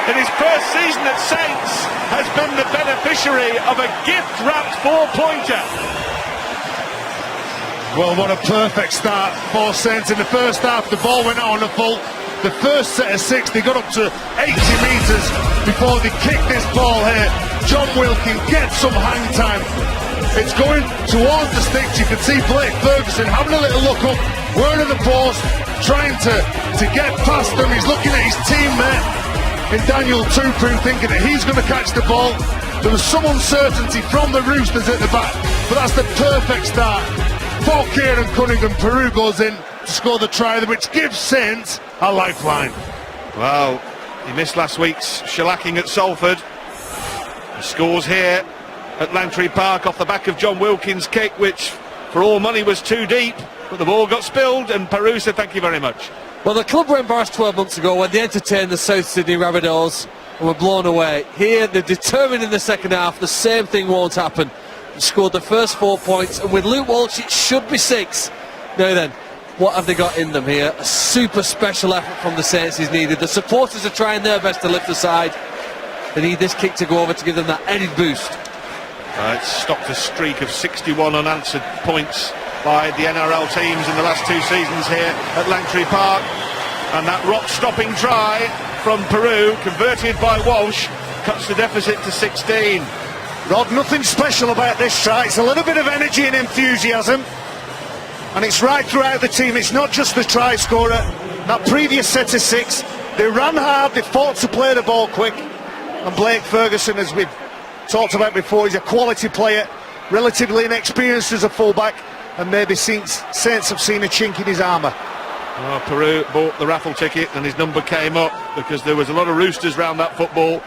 in his first season at Saints, has been the beneficiary of a gift-wrapped 4-pointer. Well, what a perfect start for Saints. In the first half, the ball went out on the full. The first set of 6, they got up to 80 metres before they kicked this ball here. John Wilkin gets some hang time. It's going towards the sticks. You can see Blake Ferguson having a little look up, word of the post, trying to get past them. He's looking at his teammate in Daniel Tupu, thinking that he's going to catch the ball. There was some uncertainty from the Roosters at the back, but that's the perfect start for Kieran Cunningham. Peru goes in to score the try, which gives Saints a lifeline. Well, he missed last week's shellacking at Salford. He scores here at Langtry Park off the back of John Wilkins' kick, which for all money was too deep, but the ball got spilled, and Peru said thank you very much. Well, the club were embarrassed 12 months ago when they entertained the South Sydney Rabbitohs and were blown away. Here, they're determined in the second half the same thing won't happen. They scored the first 4 points, and with Luke Walsh it should be 6. Now then, what have they got in them here? A super special effort from the Saints is needed. The supporters are trying their best to lift the side. They need this kick to go over to give them that added boost. It's stopped a streak of 61 unanswered points by the NRL teams in the last 2 seasons here at Langtry Park. And that rock-stopping try from Peru, converted by Walsh, cuts the deficit to 16. Rod, nothing special about this try. It's a little bit of energy and enthusiasm, and it's right throughout the team. It's not just the try scorer. That previous set of 6, they ran hard, they fought to play the ball quick, and Blake Ferguson, as we've talked about before, he's a quality player. relatively inexperienced as a fullback, and maybe Saints have seen a chink in his armour. Well, Peru bought the raffle ticket and his number came up because there was a lot of Roosters round that football,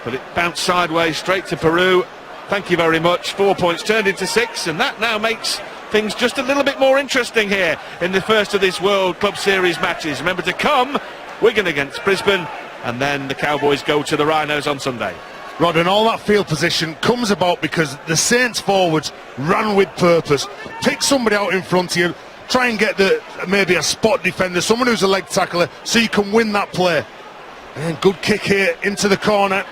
but it bounced sideways straight to Peru. Thank you very much. 4 points turned into 6, and that now makes things just a little bit more interesting here in the first of this World Club Series matches. Remember to come, Wigan against Brisbane, and then the Cowboys go to the Rhinos on Sunday. Rod, and all that field position comes about because the Saints forwards ran with purpose. Pick somebody out in front of you, try and get maybe a spot defender, someone who's a leg tackler, so you can win that play. And good kick here into the corner,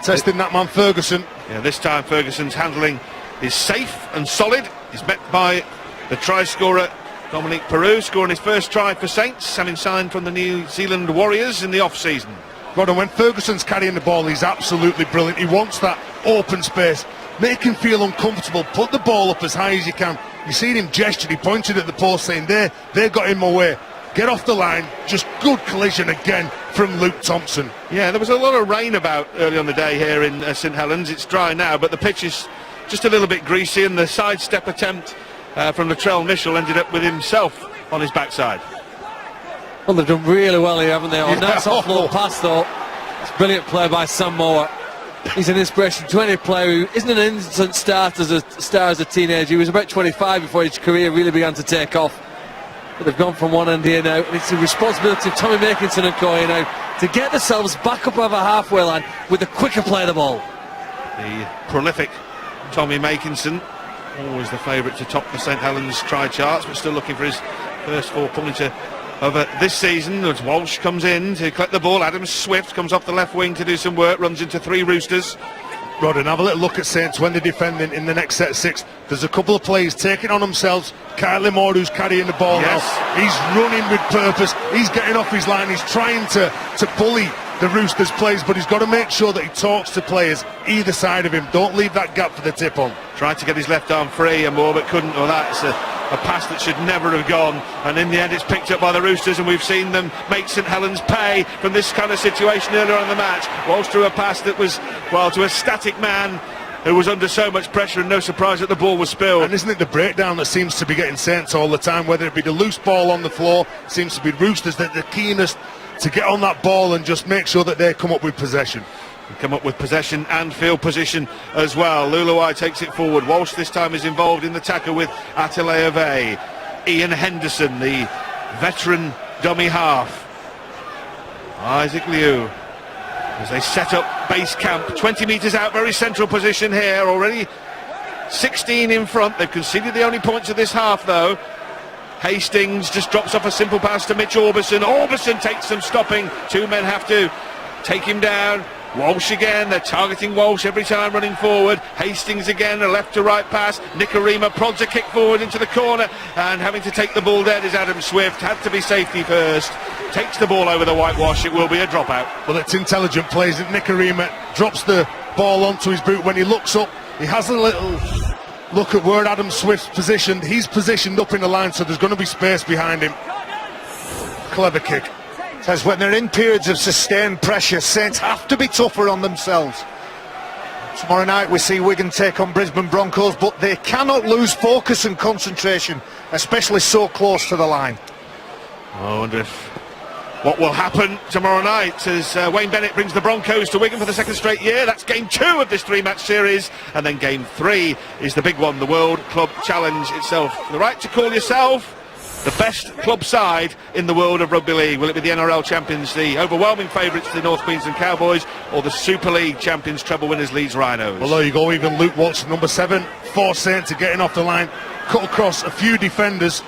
testing that man Ferguson. Yeah, this time Ferguson's handling is safe and solid. He's met by the try scorer Dominic Peru, scoring his first try for Saints, having signed from the New Zealand Warriors in the off-season. Rod, and when Ferguson's carrying the ball, he's absolutely brilliant. He wants that open space, make him feel uncomfortable, put the ball up as high as you can. You seen him gesture, he pointed at the post saying, they got in my way. Get off the line. Just good collision again from Luke Thompson. Yeah, there was a lot of rain about early on the day here in St Helens. It's dry now, but the pitch is just a little bit greasy, and the sidestep attempt from Latrell Mitchell ended up with himself on his backside. Well, they've done really well here, haven't they? On that offload pass, though, it's brilliant play by Sam Moore. He's an inspiration to any player who isn't an instant star as a teenager. He was about 25 before his career really began to take off. But they've gone from one end here now, and it's the responsibility of Tommy Makinson and co here now to get themselves back up over halfway line with a quicker play of the ball. The prolific Tommy Makinson, always the favourite to top the St Helens try charts, but still looking for his first 4-pointer of this season. As Walsh comes in to collect the ball, Adam Swift comes off the left wing to do some work, runs into 3 Roosters. Rod, and have a little look at Saints when they're defending in the next set of 6. There's a couple of players taking on themselves. Kylie Moore, who's carrying the ball now, he's running with purpose, he's getting off his line, he's trying to bully the Roosters players, but he's got to make sure that he talks to players either side of him. Don't leave that gap for the tip on. Tried to get his left arm free and Moore, but couldn't. Well, that's a pass that should never have gone, and in the end it's picked up by the Roosters, and we've seen them make St Helens pay from this kind of situation earlier on in the match. Walsh threw a pass that was, well, to a static man who was under so much pressure, and no surprise that the ball was spilled. And isn't it the breakdown that seems to be getting Saints all the time, whether it be the loose ball on the floor, seems to be Roosters that the keenest to get on that ball and just make sure that they come up with possession. Come up with possession and field position as well. Luluai takes it forward. Walsh this time is involved in the tackle with Atele Ave. Ian Henderson, the veteran dummy half. Isaac Liu, as they set up base camp, 20 metres out, very central position here. Already 16 in front. They've conceded the only points of this half, though. Hastings just drops off a simple pass to Mitch Orbison. Orbison takes some stopping. 2 men have to take him down. Walsh again, they're targeting Walsh every time running forward. Hastings again, a left to right pass. Nicarima prods a kick forward into the corner, and having to take the ball dead is Adam Swift. Had to be safety first. Takes the ball over the whitewash. It will be a dropout. Well, it's intelligent plays. Nicarima drops the ball onto his boot. When he looks up, he has a little look at where Adam Swift's positioned. He's positioned up in the line, so there's going to be space behind him. Clever kick. Says when they're in periods of sustained pressure, Saints have to be tougher on themselves. Tomorrow night we see Wigan take on Brisbane Broncos, but they cannot lose focus and concentration, especially so close to the line. I wonder what will happen tomorrow night as Wayne Bennett brings the Broncos to Wigan for the 2nd straight year. That's game 2 of this 3-match series, and then game 3 is the big one, the World Club Challenge itself. The right to call yourself the best club side in the world of Rugby League. Will it be the NRL champions, the overwhelming favourites, the North Queensland Cowboys, or the Super League champions, treble winners, Leeds Rhinos? Well, there you go. Even Luke Watson, number 7, for Saints, are getting off the line, cut across a few defenders.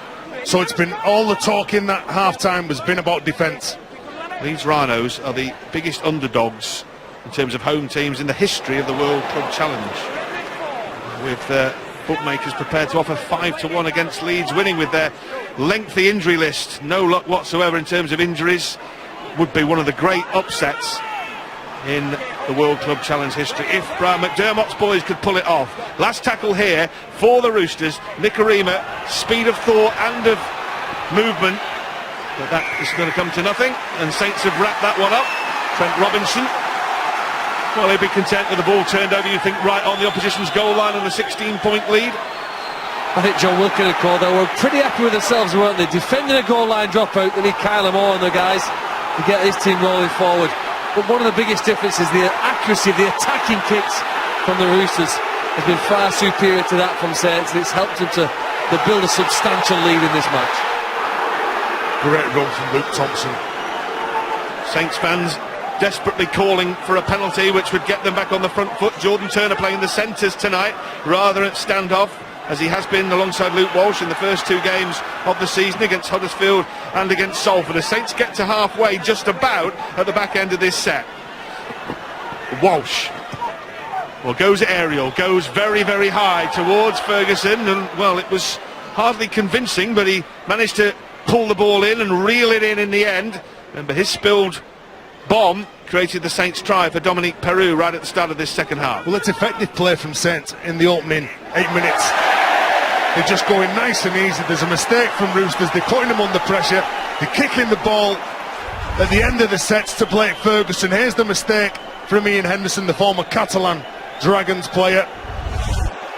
So it's been all the talk in that half-time has been about defence. Leeds Rhinos are the biggest underdogs in terms of home teams in the history of the World Club Challenge, with bookmakers prepared to offer 5-1 against Leeds winning. With their lengthy injury list, no luck whatsoever in terms of injuries. Would be one of the great upsets in the World Club Challenge history if Brian McDermott's boys could pull it off. Last tackle here for the Roosters. Nicarima, speed of thought and of movement, but that is going to come to nothing, and Saints have wrapped that one up. Trent Robinson Well, he'd be content with the ball turned over, you think, right on the opposition's goal line and a 16-point lead. I think John Wilkin had called. They were pretty happy with themselves, weren't they? Defending a goal line dropout, they need Kyler Moore and the guys to get this team rolling forward. But one of the biggest differences, the accuracy of the attacking kicks from the Roosters has been far superior to that from Saints, and it's helped them to build a substantial lead in this match. Great run from Luke Thompson. Saints fans desperately calling for a penalty which would get them back on the front foot. Jordan Turner playing the centres tonight rather than standoff, as he has been alongside Luke Walsh in the first 2 games of the season against Huddersfield and against Salford. The Saints get to halfway just about at the back end of this set. Walsh, well, goes aerial, goes very, very high towards Ferguson, and well, it was hardly convincing, but he managed to pull the ball in and reel it in the end. Remember, his spilled bomb created the Saints try for Dominique Peru right at the start of this second half. Well, it's effective play from Saints in the opening 8 minutes. They're just going nice and easy. There's a mistake from Roosters. They're putting them under pressure. They're kicking the ball at the end of the sets to Blake Ferguson. Here's the mistake from Ian Henderson, the former Catalan Dragons player.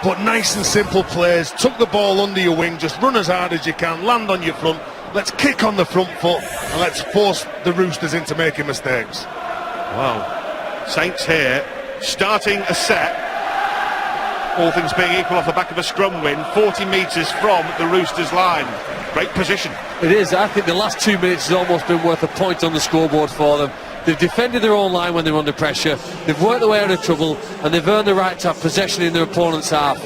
But nice and simple plays. Tuck the ball under your wing. Just run as hard as you can. Land on your front. Let's kick on the front foot and let's force the Roosters into making mistakes. Wow. Saints here starting a set, all things being equal, off the back of a scrum win, 40 metres from the Roosters line. Great position. It is. I think the last 2 minutes has almost been worth a point on the scoreboard for them. They've defended their own line when they're under pressure, they've worked their way out of trouble, and they've earned the right to have possession in their opponent's half.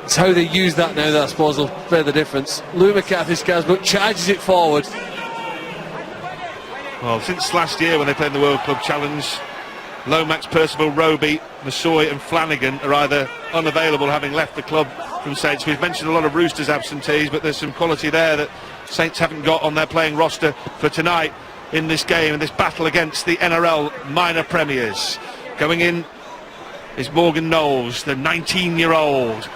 It's how they use that now that I suppose will play the difference. Lou McCarthy's but charges it forward. Well, since last year when they played in the World Club Challenge, Lomax, Percival, Roby, Massoy and Flanagan are either unavailable, having left the club from Saints. We've mentioned a lot of Roosters absentees, but there's some quality there that Saints haven't got on their playing roster for tonight in this game, in this battle against the NRL minor premiers. Going in is Morgan Knowles, the 19-year-old.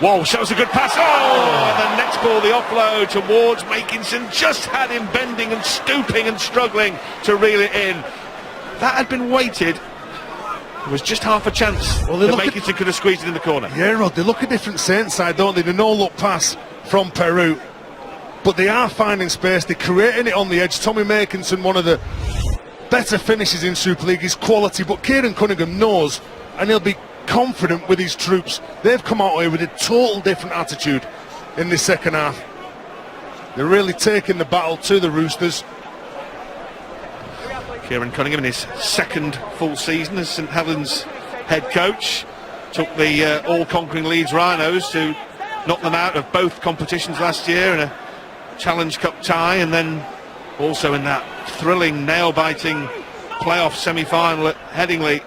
Walsh, that was a good pass. Oh, and the next ball, the offload towards Makinson, just had him bending and stooping and struggling to reel it in. That had been weighted. It was just half a chance that Makinson could have squeezed it in the corner. Yeah, Rod, they look a different Saints side, don't they? The no-look pass from Peru. But they are finding space, they're creating it on the edge. Tommy Makinson, one of the better finishes in Super League, is quality, but Kieran Cunningham knows, and he'll be confident with his troops. They've come out here with a total different attitude in this second half. They're really taking the battle to the Roosters. Kieran Cunningham in his second full season as St Helens head coach took the all-conquering Leeds Rhinos to knock them out of both competitions last year in a Challenge Cup tie, and then also in that thrilling, nail-biting playoff semi-final at Headingley,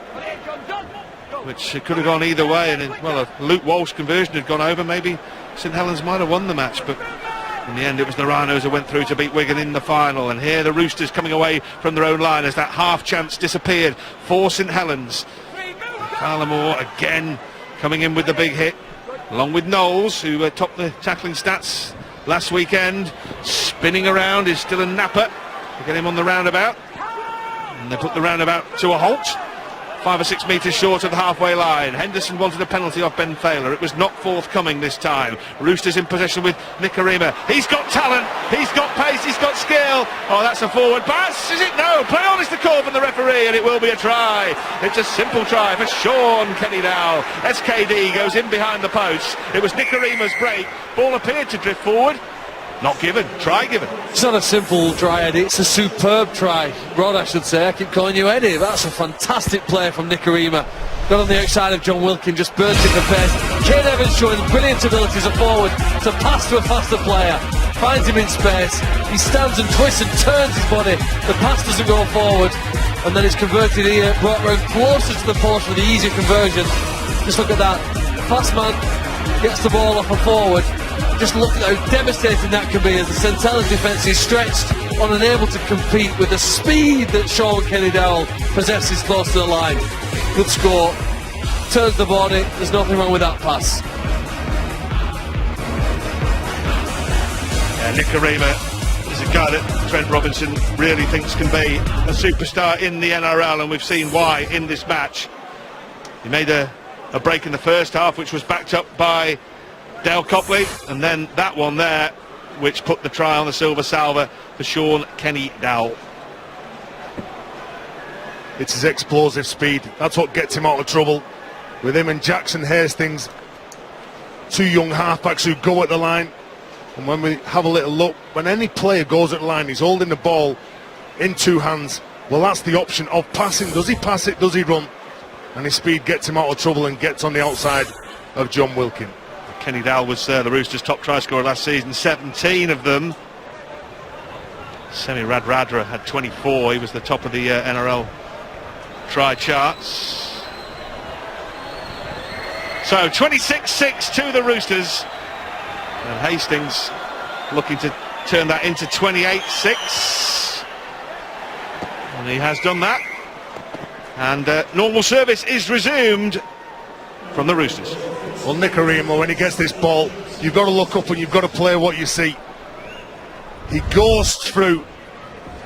which could have gone either way, and well, a Luke Walsh conversion had gone over. Maybe St Helens might have won the match, but in the end it was the Rhinos who went through to beat Wigan in the final. And here the Roosters coming away from their own line as that half chance disappeared for St Helens. Carla Moore again coming in with the big hit, along with Knowles, who topped the tackling stats last weekend. Spinning around is still a napper to get him on the roundabout, and they put the roundabout to a halt, 5 or 6 metres short of the halfway line. Henderson wanted a penalty off Ben Thaler. It was not forthcoming this time. Roosters in possession with Nikorima. He's got talent, he's got pace, he's got skill. Oh, that's a forward pass, is it? No, play on is the call from the referee, and it will be a try. It's a simple try for Sean Kenny-Dowell. SKD goes in behind the post. It was Nikorima's break. Ball appeared to drift forward. Not given, try given. It's not a simple try, Eddie, it's a superb try. Rod, I should say, I keep calling you Eddie. That's a fantastic play from Nikorima. Got on the outside of John Wilkin, just burnt it for pace. Kane Evans showing brilliant ability as a forward to pass to a faster player. Finds him in space, he stands and twists and turns his body. The pass doesn't go forward, and then it's converted here, brought round closer to the post for the easier conversion. Just look at that, fast man gets the ball off a forward. Just look at how devastating that can be as the St Helens defence is stretched and unable to compete with the speed that Sean Kenny-Dowell possesses close to the line. Good score, turns the body, there's nothing wrong with that pass. Yeah, Nikorima He's a guy that Trent Robinson really thinks can be a superstar in the NRL, and we've seen why in this match. He made a break in the first half, which was backed up by Dale Copley, and then that one there, which put the try on the silver salver for Sean Kenny-Dowell. It's his explosive speed. That's what gets him out of trouble. With him and Jackson Hastings, two young halfbacks who go at the line. And when we have a little look, when any player goes at the line, he's holding the ball in two hands. Well, that's the option of passing. Does he pass it? Does he run? And his speed gets him out of trouble and gets on the outside of John Wilkin. Kenny-Dowell was the Roosters' top try scorer last season, 17 of them. Semi Radradra had 24. He was the top of the NRL try charts. So 26-6 to the Roosters, and Hastings looking to turn that into 28-6, and he has done that, and normal service is resumed from the Roosters. Well, Nicarima, when he gets this ball, you've got to look up and you've got to play what you see. He goes through.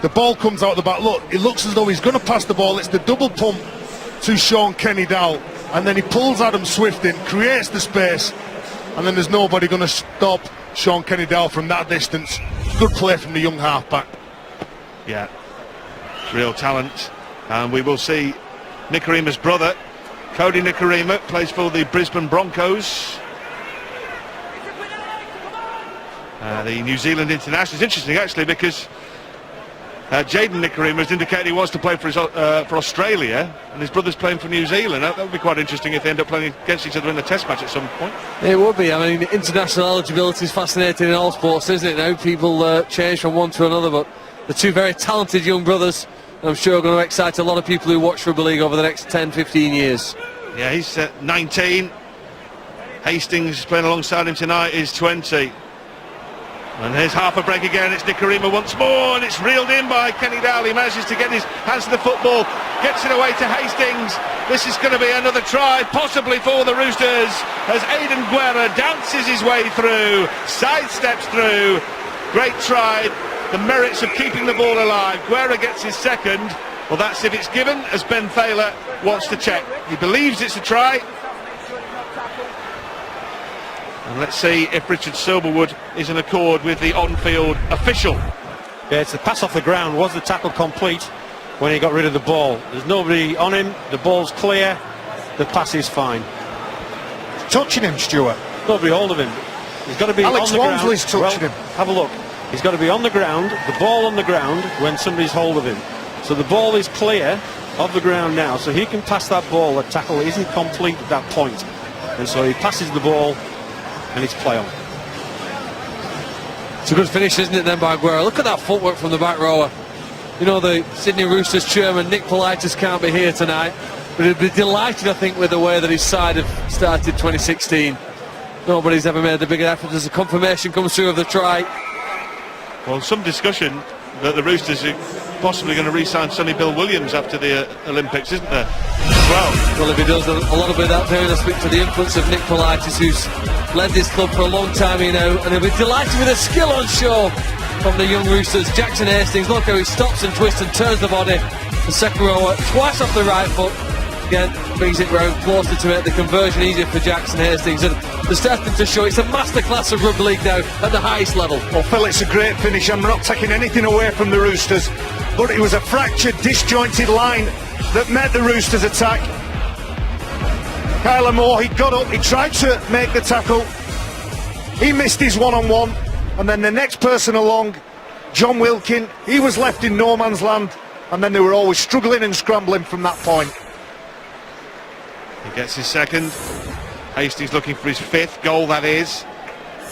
The ball comes out the back. Look, it looks as though he's going to pass the ball. It's the double pump to Sean Kenny-Dowell, and then he pulls Adam Swift in, creates the space, and then there's nobody going to stop Sean Kenny-Dowell from that distance. Good play from the young halfback. Yeah, real talent, and we will see Nikarima's brother, Cody Nicarima, plays for the Brisbane Broncos. The New Zealand international. It's interesting actually, because Jaden Nicarima has indicated he wants to play for Australia, and his brother's playing for New Zealand. That would be quite interesting if they end up playing against each other in a test match at some point. It would be. I mean, international eligibility is fascinating in all sports, isn't it? Now people change from one to another, but the two very talented young brothers, I'm sure, are going to excite a lot of people who watch Rugby League over the next 10-15 years. Yeah, he's 19. Hastings playing alongside him tonight is 20. And here's half a break again. It's Nicarima once more, and it's reeled in by Kenny-Dowell. He manages to get his hands to the football, gets it away to Hastings. This is going to be another try, possibly for the Roosters, as Aidan Guerra dances his way through, sidesteps through. Great try. The merits of keeping the ball alive. Guerra gets his second. Well, that's if it's given, as Ben Thaler wants to check. He believes it's a try. And let's see if Richard Silverwood is in accord with the on-field official. Yeah, it's the pass off the ground. Was the tackle complete when he got rid of the ball? There's nobody on him. The ball's clear. The pass is fine. Touching him, Stuart. Nobody hold of him. He's got to be Alex on the ground. Walmsley's touching him. Have a look. He's got to be on the ground, the ball on the ground, when somebody's hold of him. So the ball is clear of the ground now, so he can pass that ball. The tackle isn't complete at that point. And so he passes the ball, and it's play on. It's a good finish, isn't it, then, by Guerra? Look at that footwork from the back rower. You know, the Sydney Roosters chairman, Nick Politis, can't be here tonight, but he'd be delighted, I think, with the way that his side have started 2016. Nobody's ever made a bigger effort as a confirmation comes through of the try. Well, some discussion that the Roosters are possibly going to re-sign Sonny Bill Williams after the Olympics, isn't there? Well, if he does, a lot of it out there, and I speak to the influence of Nick Politis, who's led this club for a long time, you know, and he'll be delighted with the skill on show from the young Roosters. Jackson Hastings, look how he stops and twists and turns the body. The second rower, twice off the right foot, again, brings it round closer to make the conversion easier for Jackson Hastings. And they're starting to show it's a masterclass of rugby league now at the highest level. Well, Phil, it's a great finish. I'm not taking anything away from the Roosters, but it was a fractured, disjointed line that met the Roosters' attack. Kyler Moore, he got up, he tried to make the tackle, he missed his one-on-one, and then the next person along, John Wilkin, he was left in no man's land, and then they were always struggling and scrambling from that point. He gets his second. Hastings looking for his fifth goal, that is.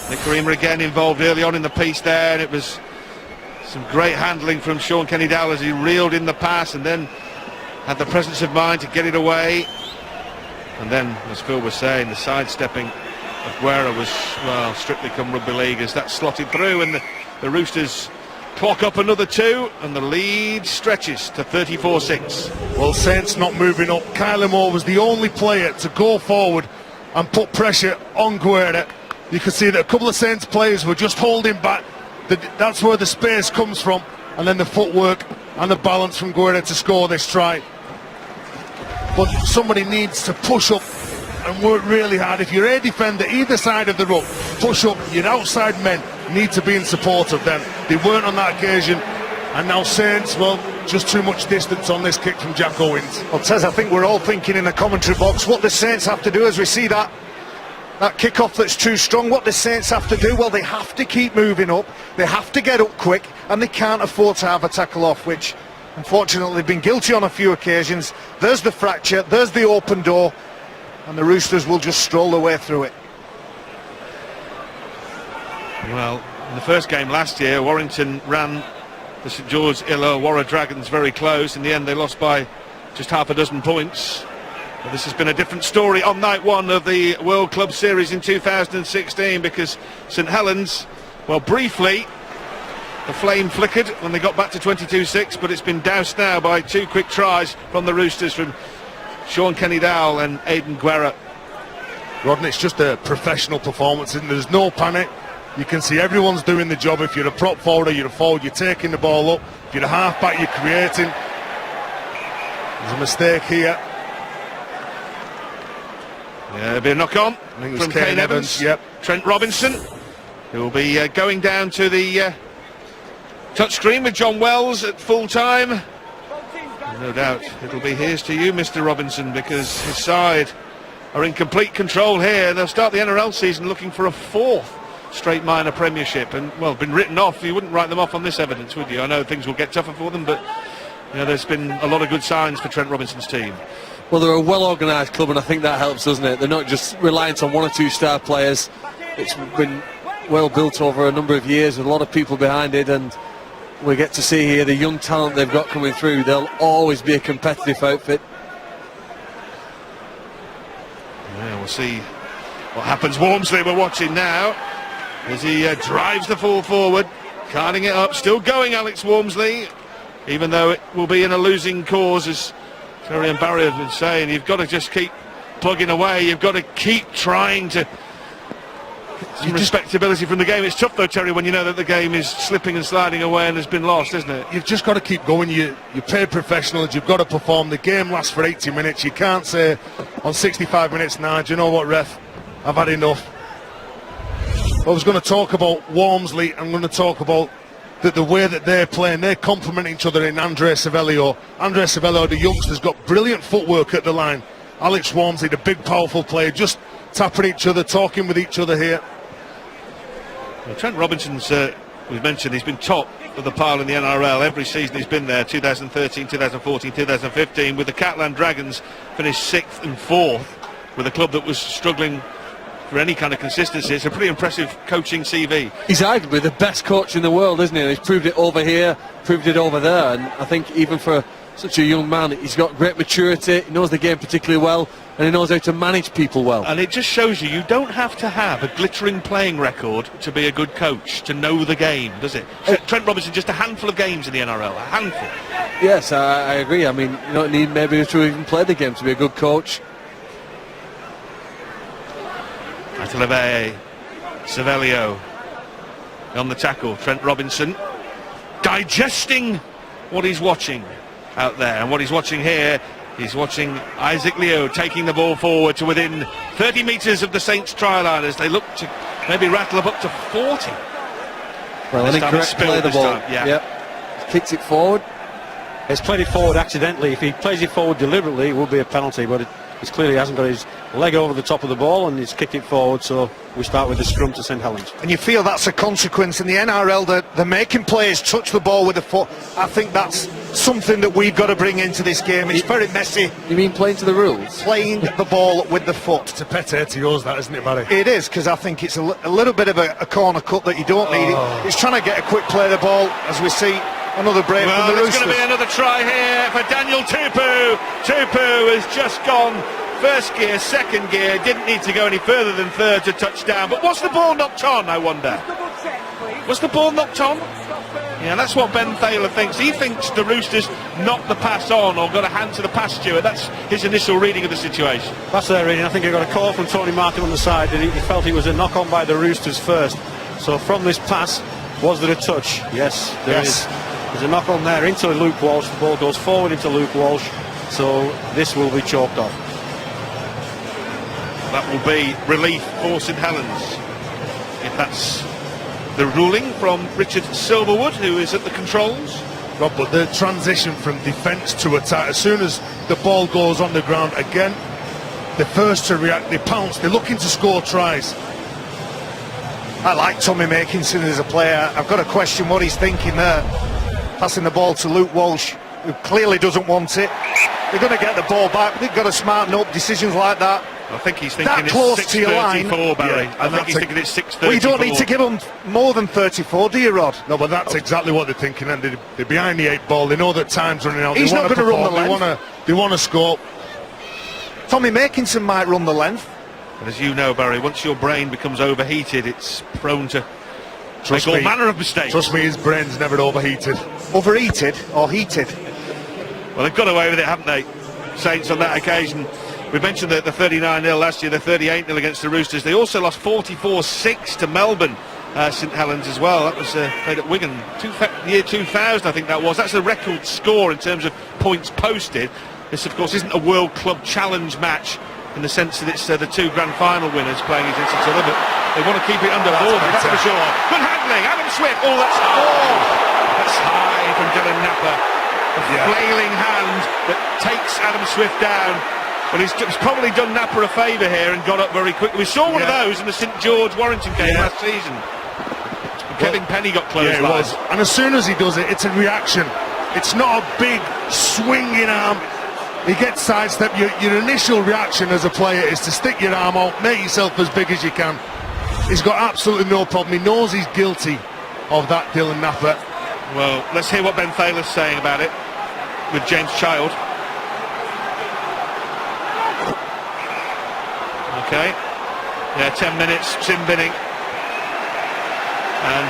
Nicarima again involved early on in the piece there, and it was some great handling from Sean Kenny-Dowell as he reeled in the pass and then had the presence of mind to get it away. And then, as Phil was saying, the sidestepping of Guerra was, well, strictly come rugby league as that slotted through, and the Roosters clock up another two, and the lead stretches to 34-6. Well, Saints not moving up. Kyler Moore was the only player to go forward and put pressure on Guerra. You could see that a couple of Saints players were just holding back. That's where the space comes from, and then the footwork and the balance from Guerra to score this try. But somebody needs to push up and work really hard. If you're a defender either side of the ruck, push up. Your outside men need to be in support of them. They weren't on that occasion, and now Saints, well, just too much distance on this kick from Jack Owens. Well, Tez, I think we're all thinking in the commentary box what the Saints have to do as we see that kick-off that's too strong. What the Saints have to do, well, they have to keep moving up, they have to get up quick, and they can't afford to have a tackle off, which unfortunately they've been guilty on a few occasions. There's the fracture, there's the open door, and the Roosters will just stroll their way through it. Well, in the first game last year, Warrington ran the St George Illawarra Dragons very close. In the end, they lost by just half a dozen points. But this has been a different story on night one of the World Club Series in 2016, because St Helens, well, briefly, the flame flickered when they got back to 22-6, but it's been doused now by two quick tries from the Roosters, from Sean Kenny-Dowell and Aidan Guerra. Rodney, it's just a professional performance, and there's no panic. You can see everyone's doing the job. If you're a prop forward or you're a forward, you're taking the ball up. If you're a half-back, you're creating. There's a mistake here. Yeah, there'll be a knock-on from Kane Evans. Yep. Trent Robinson, who will be going down to the touchscreen with John Wells at full-time. No doubt it'll be here's to you, Mr Robinson, because his side are in complete control here. They'll start the NRL season looking for a fourth straight minor premiership, and, well, been written off. You wouldn't write them off on this evidence, would you? I know things will get tougher for them, but you know, there's been a lot of good signs for Trent Robinson's team. Well, they're a well-organised club, and I think that helps, doesn't it? They're not just reliant on one or two star players. It's been well built over a number of years with a lot of people behind it, and we get to see here the young talent they've got coming through. They'll always be a competitive outfit. Yeah, we'll see what happens. Walmsley we're watching now as he drives the ball forward, carting it up, still going, Alex Walmsley, even though it will be in a losing cause, as Terry and Barry have been saying. You've got to just keep plugging away, you've got to keep trying to some respectability from the game. It's tough though, Terry, when you know that the game is slipping and sliding away and has been lost, isn't it? You've just got to keep going. You're paid professionals, you've got to perform. The game lasts for 80 minutes. You can't say on 65 minutes, nah, do you know what, ref, I've had enough. I was going to talk about Walmsley. I'm going to talk about the way that they're playing. They complement each other in Andre Savelio. Andre Savelio, the youngster's got brilliant footwork at the line. Alex Walmsley, the big powerful player, just tapping each other, talking with each other here. Well, Trent Robinson's, we've mentioned, he's been top of the pile in the NRL every season he's been there. 2013, 2014, 2015, with the Catland Dragons, finished 6th and 4th with a club that was struggling for any kind of consistency. It's a pretty impressive coaching CV. He's arguably the best coach in the world, isn't he? And he's proved it over here, proved it over there, and I think even for such a young man, he's got great maturity, he knows the game particularly well, and he knows how to manage people well. And it just shows you don't have to have a glittering playing record to be a good coach, to know the game, does it? Trent Robinson, just a handful of games in the NRL, a handful. Yes, I agree. I mean, you don't need maybe to even play the game to be a good coach. Ataleve, Savelio on the tackle. Trent Robinson digesting what he's watching out there, and what he's watching here, he's watching Isaac Leo taking the ball forward to within 30 metres of the Saints try line as they look to maybe rattle up to 40. Well, an incorrect play of the ball. Yeah. Yep. Kicks it forward. He's played it forward accidentally. If he plays it forward deliberately, it will be a penalty, but it clearly hasn't got his leg over the top of the ball, and he's kicked it forward, so we start with the scrum to St Helens. And you feel that's a consequence in the NRL, that they're making players touch the ball with the foot. I think that's something that we've got to bring into this game. It's very messy. You mean playing to the rules? Playing the ball with the foot. It's a pet to yours, that, isn't it, Barry? It is, because I think it's a little bit of a corner cut that you don't need. It's trying to get a quick play of the ball, as we see another break from the Roosters. There's going to be another try here for Daniel Tupu. Tupu has just gone first gear, second gear, didn't need to go any further than third to touchdown. But was the ball knocked on, I wonder? Was the ball knocked on? Yeah, that's what Ben Thaler thinks. He thinks the Roosters knocked the pass on or got a hand to the pass steward. That's his initial reading of the situation. That's their reading. I think I got a call from Tony Martin on the side that he felt it was a knock-on by the Roosters first. So from this pass, Was there a touch? Yes, there is. There's a knock on there into Luke Walsh. The ball goes forward into Luke Walsh, so this will be chalked off. That will be relief for St Helens, if that's the ruling from Richard Silverwood, who is at the controls. Rob, but the transition from defence to attack, as soon as the ball goes on the ground again, they're first to react, they pounce, they're looking to score tries. I like Tommy Makinson as a player. I've got to question what he's thinking there. Passing the ball to Luke Walsh, who clearly doesn't want it. They're going to get the ball back, they've got to smarten up. Decisions like that. I think he's thinking That it's close to your line. 6:34, Barry. Yeah, I think he's thinking it's 6:34. Well, you don't need to give them more than 34, do you, Rod? No, but that's exactly what they're thinking, and they're behind the 8 ball. They know that time's running out. He's they not want to going to run the perform, length. They want to score. Tommy Makinson might run the length. And as you know, Barry, once your brain becomes overheated, it's prone to Trust make me, all manner of mistakes. Trust me, his brain's never overheated. Overheated or heated? Well, they've got away with it, haven't they, Saints, on that occasion? We mentioned the 39-0 last year, the 38-0 against the Roosters. They also lost 44-6 to Melbourne, St Helens as well. That was played at Wigan, year 2000, I think that was. That's a record score in terms of points posted. This, of course, isn't a World Club Challenge match in the sense that it's the 2 grand final winners playing against each other, but they want to keep it under 4, that's for sure. Good handling, Adam Swift. Oh, that's high from Dylan Napper. A flailing hand that takes Adam Swift down. But he's probably done Napper a favour here and got up very quickly. We saw one of those in the St George Warrington game last season. Kevin Penny got close. Yeah, it was. And as soon as he does it, it's a reaction. It's not a big swinging arm. He gets sidestepped. Your initial reaction as a player is to stick your arm out, make yourself as big as you can. He's got absolutely no problem. He knows he's guilty of that, Dylan Napper. Well, let's hear what Ben Thaler's saying about it with James Child. Okay, 10 minutes, sin binning. And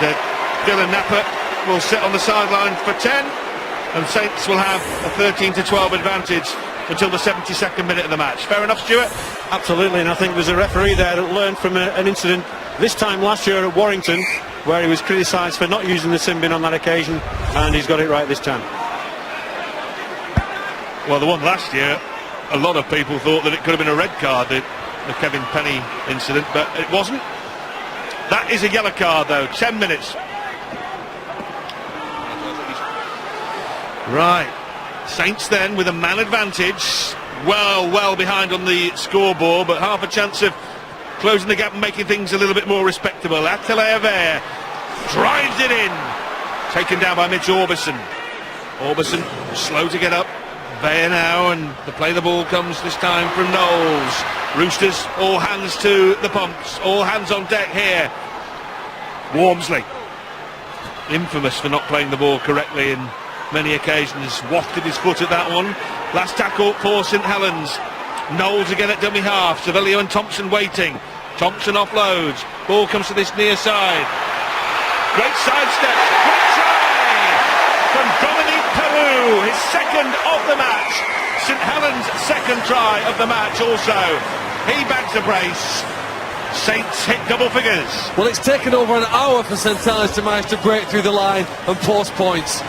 Dylan Napper will sit on the sideline for 10, and Saints will have a 13-12 advantage until the 72nd minute of the match. Fair enough, Stuart? Absolutely, and I think there's a referee there that learned from an incident this time last year at Warrington, where he was criticised for not using the sin bin on that occasion, and he's got it right this time. Well, the one last year, a lot of people thought that it could have been a red card, the Kevin Penny incident, but it wasn't. That is a yellow card, though. 10 minutes. Right. Saints then with a man advantage. Well behind on the scoreboard, but half a chance of closing the gap and making things a little bit more respectable. Atelaver drives it in. Taken down by Mitch Orbison. Orbison slow to get up. There now, and the ball comes this time from Knowles. Roosters, all hands to the pumps, all hands on deck here. Wormsley, infamous for not playing the ball correctly in many occasions, wafted his foot at that one. Last tackle for St Helens. Knowles again at dummy half, Savilio and Thompson waiting. Thompson offloads, ball comes to this near side. Great sidestep, great try from Dominique Peru, his second of the match. St Helens' second try of the match also. He bags a brace. Saints hit double figures. Well, it's taken over an hour for St Helens to manage to break through the line and post points.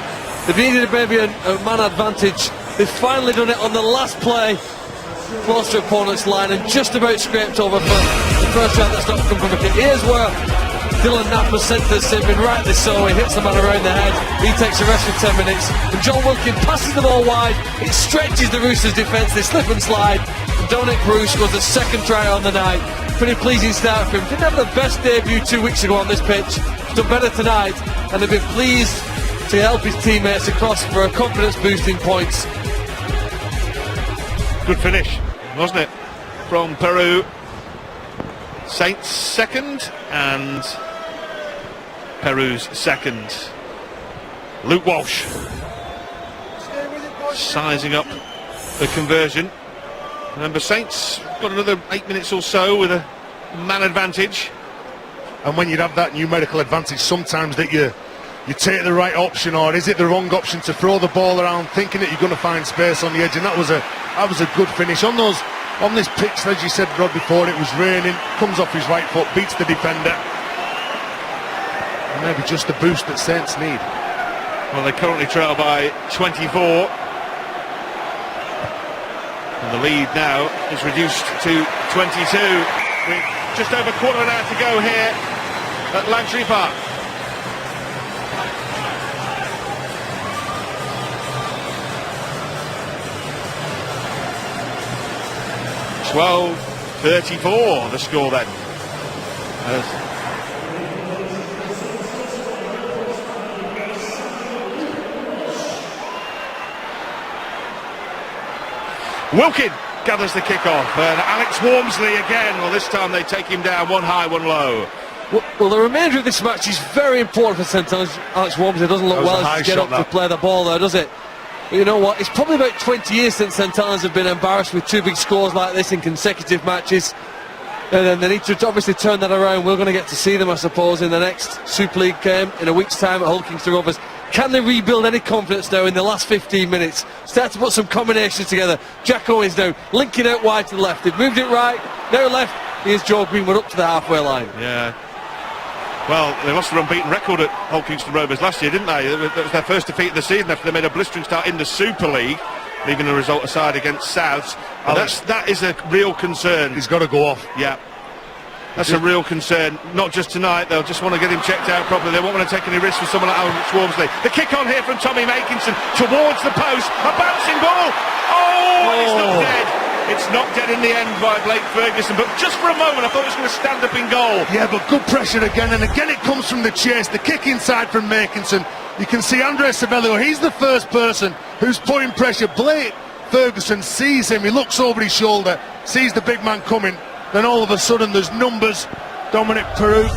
They've needed maybe a man advantage. They've finally done it on the last play, close to opponent's line, and just about scraped over for the first round that's not come from a kick. Here's where Dylan Napper sent the sin bin, rightly so. He hits the man around the head. He takes the rest of 10 minutes. And John Wilkin passes the ball wide. It stretches the Roosters' defence. They slip and slide. And Dominic Bruce scores the second try on the night. Pretty pleasing start for him. Didn't have the best debut 2 weeks ago on this pitch. Done better tonight. And they've been pleased to help his teammates across for a confidence-boosting points. Good finish, wasn't it, from Peru. Saints second and Peru's second. Luke Walsh sizing up the conversion. Remember, Saints got another 8 minutes or so with a man advantage. And when you have that numerical advantage, sometimes that you take the right option, or is it the wrong option to throw the ball around thinking that you're going to find space on the edge, and that was a good finish on this pitch. As you said, Rod, before, it was raining, comes off his right foot, beats the defender. maybe just the boost that Saints need. Well, they currently trail by 24. And the lead now is reduced to 22 with just over a quarter of an hour to go here at Langtry Park. 12:34 the score then. Wilkin gathers the kick-off, and Alex Walmsley again. Well, this time they take him down, one high, one low. Well, the remainder of this match is very important for St Helens. Alex Walmsley doesn't look well as to get up to play the ball there, does it? But you know what? It's probably about 20 years since St Helens have been embarrassed with two big scores like this in consecutive matches. And then they need to obviously turn that around. We're going to get to see them, I suppose, in the next Super League game in a week's time at Hull Kingston Rovers. Can they rebuild any confidence now in the last 15 minutes? Start to put some combinations together. Jack Owens now linking out wide to the left. They've moved it right, now left. Here's Joe Greenwood up to the halfway line. Yeah. Well, they lost their unbeaten record at Hull Kingston Rovers last year, didn't they? That was their first defeat of the season after they made a blistering start in the Super League, leaving the result aside against Souths. That is a real concern. He's got to go off. Yeah. That's a real concern. Not just tonight, they'll just want to get him checked out properly. They won't want to take any risks with someone like Alex Walmsley. The kick on here from Tommy Makinson towards the post. A bouncing ball. Oh, it's not dead. It's knocked dead in the end by Blake Ferguson, but just for a moment I thought it was going to stand up in goal. Yeah, but good pressure again, and again it comes from the chase, the kick inside from Makinson. You can see Andre Savelio, he's the first person who's putting pressure. Blake Ferguson sees him, he looks over his shoulder, sees the big man coming, then all of a sudden there's numbers. Dominic Peru,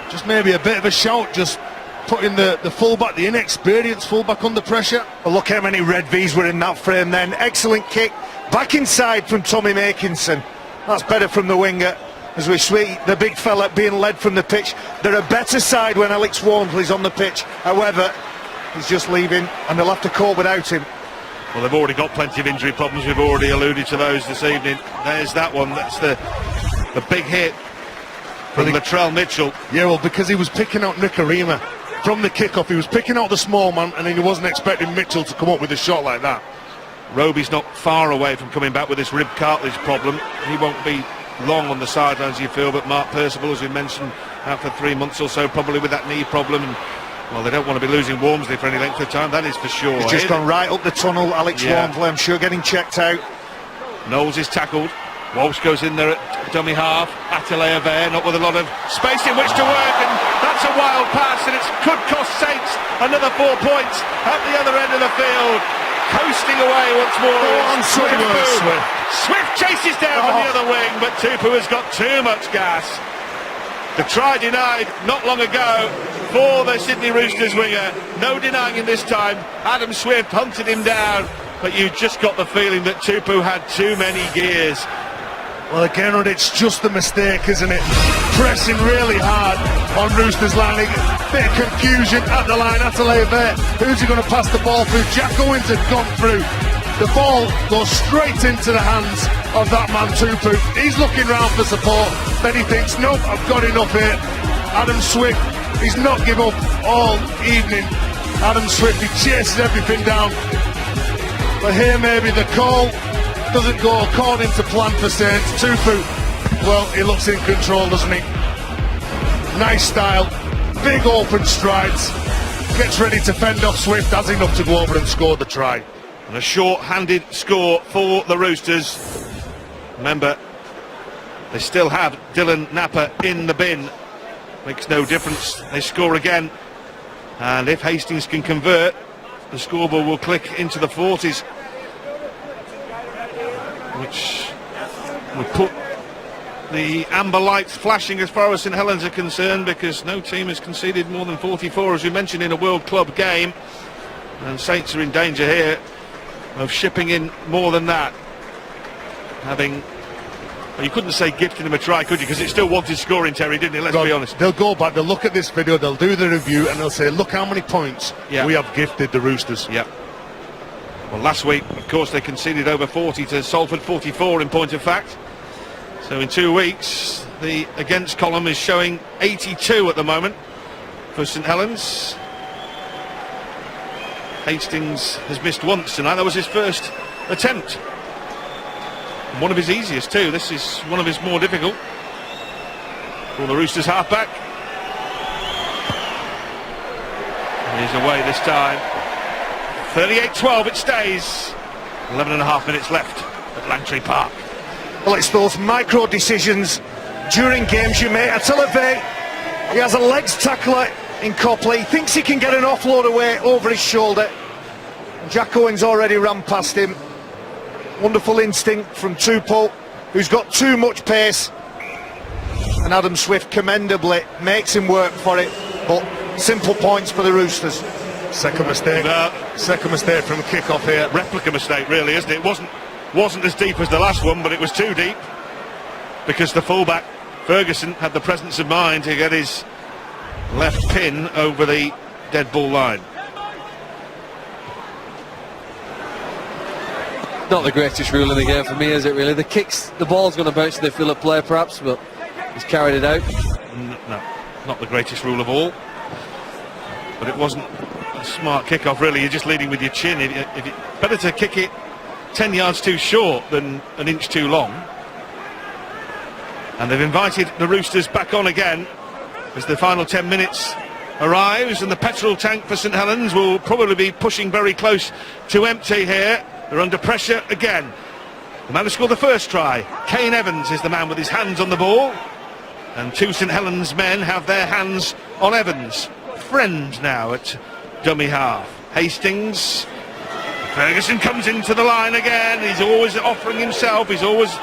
just maybe a bit of a shout, just putting the fullback, the inexperienced fullback under pressure. Well, look how many red V's were in that frame then. Excellent kick. Back inside from Tommy Makinson. That's better from the winger. As we see the big fella being led from the pitch. They're a better side when Alex Walmsley's on the pitch. However, he's just leaving and they'll have to cope without him. Well, they've already got plenty of injury problems. We've already alluded to those this evening. There's that one. That's the big hit from Latrell Mitchell. Yeah, well, because he was picking out Nicarima from the kickoff. He was picking out the small man, and then he wasn't expecting Mitchell to come up with a shot like that. Roby's not far away from coming back with this rib cartilage problem. He won't be long on the sidelines, you feel, but Mark Percival, as we mentioned, out for 3 months or so, probably with that knee problem. And, well, they don't want to be losing Walmsley for any length of time, that is for sure. He's just gone right up the tunnel, Alex Walmsley, I'm sure, getting checked out. Knowles is tackled. Walsh goes in there at dummy half. Atelier there, not with a lot of space in which to work, and that's a wild pass, and it could cost Saints another 4 points at the other end of the field. Coasting away once more. Swift chases down from the other wing, but Tupu has got too much gas. The try denied not long ago for the Sydney Roosters winger. No denying him this time. Adam Swift hunted him down, but you just got the feeling that Tupu had too many gears. Well, again, it's just a mistake, isn't it? Pressing really hard on Roosters line. Bit of confusion at the line. Atelier there. Who's he going to pass the ball through? Jack Owens had gone through. The ball goes straight into the hands of that man Tupu. He's looking round for support. Then he thinks, nope, I've got enough here. Adam Swift, he's not give up all evening. Adam Swift, he chases everything down. But here maybe the call doesn't go according to plan for Saints. Tupu, well, he looks in control, doesn't he? Nice style, big open strides, gets ready to fend off Swift, has enough to go over and score the try. And a short-handed score for the Roosters. Remember, they still have Dylan Napper in the bin. Makes no difference, they score again. And if Hastings can convert, the scoreboard will click into the 40s. Which would put the amber lights flashing as far as St Helens are concerned, because no team has conceded more than 44, as we mentioned, in a World Club game. And Saints are in danger here of shipping in more than that. Having, well, you couldn't say gifting them a try, could you? Because it still wanted scoring, Terry, didn't it? Let's be honest. They'll go back, they'll look at this video, they'll do the review, and they'll say, look how many points we have gifted the Roosters. Yeah. Well, last week, of course, they conceded over 40 to Salford, 44 in point of fact. So in 2 weeks, the against column is showing 82 at the moment for St Helens. Hastings has missed once tonight. That was his first attempt. And one of his easiest too. This is one of his more difficult. For the Roosters halfback. And he's away this time. 38-12 it stays. 11 and a half minutes left at Langtree Park. Well, it's those micro decisions during games you make. I tell Vay, he has a legs tackler in Copley. He thinks he can get an offload away over his shoulder. Jack Owens already ran past him. Wonderful instinct from Tupou, who's got too much pace. And Adam Swift commendably makes him work for it. But simple points for the Roosters. Second mistake. Second mistake from kick-off here. Replica mistake, really, isn't it? Wasn't as deep as the last one, but it was too deep. Because the fullback, Ferguson, had the presence of mind to get his left pin over the dead ball line. Not the greatest rule in the game for me, is it really? The kicks, the ball's going to bounce to the field of play perhaps, but he's carried it out. No, not the greatest rule of all. But it wasn't a smart kick-off, really. You're just leading with your chin. Better to kick it 10 yards too short than an inch too long. And they've invited the Roosters back on again as the final 10 minutes arrives, and the petrol tank for St Helens will probably be pushing very close to empty here. They're under pressure again. The man who scored the first try, Kane Evans, is the man with his hands on the ball. And two St Helens men have their hands on Evans. Friend now at dummy half. Hastings. Ferguson comes into the line again. He's always offering himself. He's always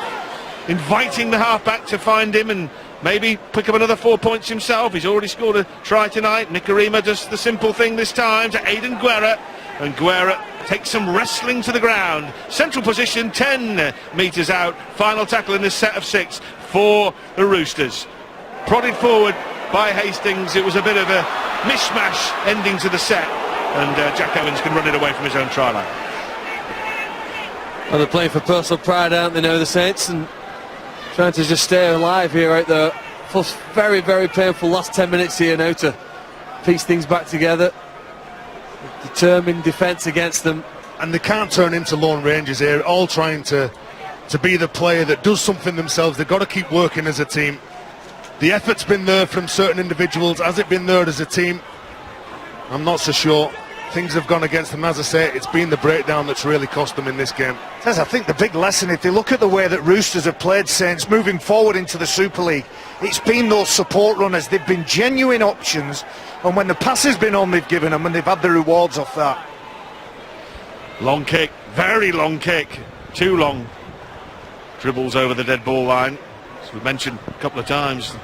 inviting the halfback to find him and maybe pick up another 4 points himself. He's already scored a try tonight. Nicarima does the simple thing this time to Aidan Guerra. And Guerra takes some wrestling to the ground. Central position, 10 metres out. Final tackle in this set of 6 for the Roosters. Prodded forward by Hastings. It was a bit of a mishmash ending to the set. And Jack Owens can run it away from his own try line. Well, they're playing for personal pride, aren't they now, the Saints? And trying to just stay alive here out there. First very, very painful last 10 minutes here now to piece things back together. Determined defence against them. And they can't turn into lone rangers here, all trying to be the player that does something themselves. They've got to keep working as a team. The effort's been there from certain individuals. Has it been there as a team? I'm not so sure. Things have gone against them. As I say, it's been the breakdown that's really cost them in this game. As I think the big lesson, if they look at the way that Roosters have played Saints moving forward into the Super League, it's been those support runners. They've been genuine options, and when the pass has been on, they've given them, and they've had the rewards off that. Long kick, very long kick, too long. Dribbles over the dead ball line. As we've mentioned a couple of times,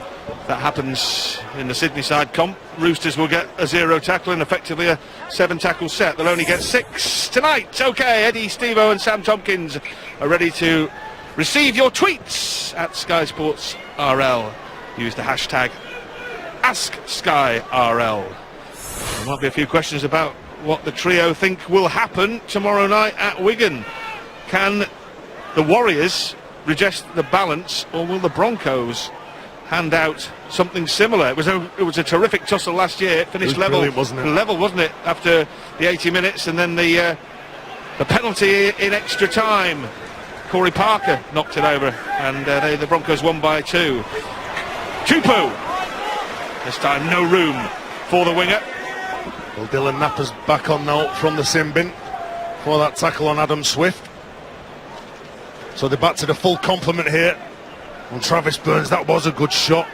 that happens in the Sydney side comp. Roosters will get a 0 tackle and effectively a 7 tackle set. They'll only get 6 tonight. Okay, Eddie, Stevo and Sam Tompkins are ready to receive your tweets at Sky Sports RL. Use the hashtag AskSkyRL. There might be a few questions about what the trio think will happen tomorrow night at Wigan. Can the Warriors readjust the balance, or will the Broncos hand out something similar? It was a terrific tussle last year. It finished level, wasn't it? After the 80 minutes, and then the penalty in extra time. Corey Parker knocked it over, and the Broncos won by 2. Tupou. This time, no room for the winger. Well, Dylan Napper's back on now from the sin bin for that tackle on Adam Swift. So they're back to the full complement here on Travis Burns. That was a good shot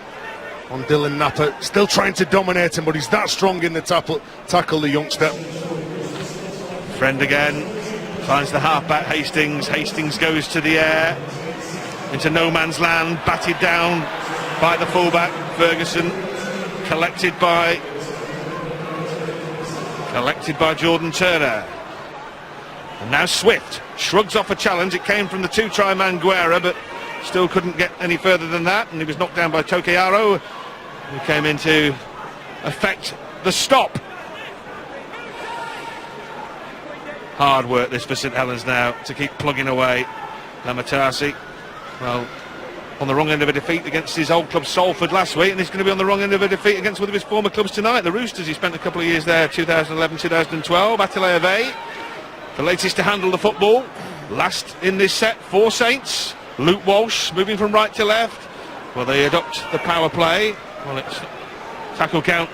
on Dylan Napper. Still trying to dominate him, but he's that strong in the tackle, the youngster. Friend again finds the halfback Hastings. Hastings goes to the air into no man's land, batted down by the fullback Ferguson, collected by Jordan Turner. And now Swift shrugs off a challenge. It came from the 2-try man Guerra, but still couldn't get any further than that, and he was knocked down by Tokearo, who came in to effect the stop. Hard work this for St Helens now to keep plugging away. Lamatasi, well, on the wrong end of a defeat against his old club Salford last week, and he's going to be on the wrong end of a defeat against one of his former clubs tonight, the Roosters. He spent a couple of years there, 2011, 2012. Attila Avey, the latest to handle the football. Last in this set for Saints. Luke Walsh moving from right to left. Well, they adopt the power play. Well, it's tackle count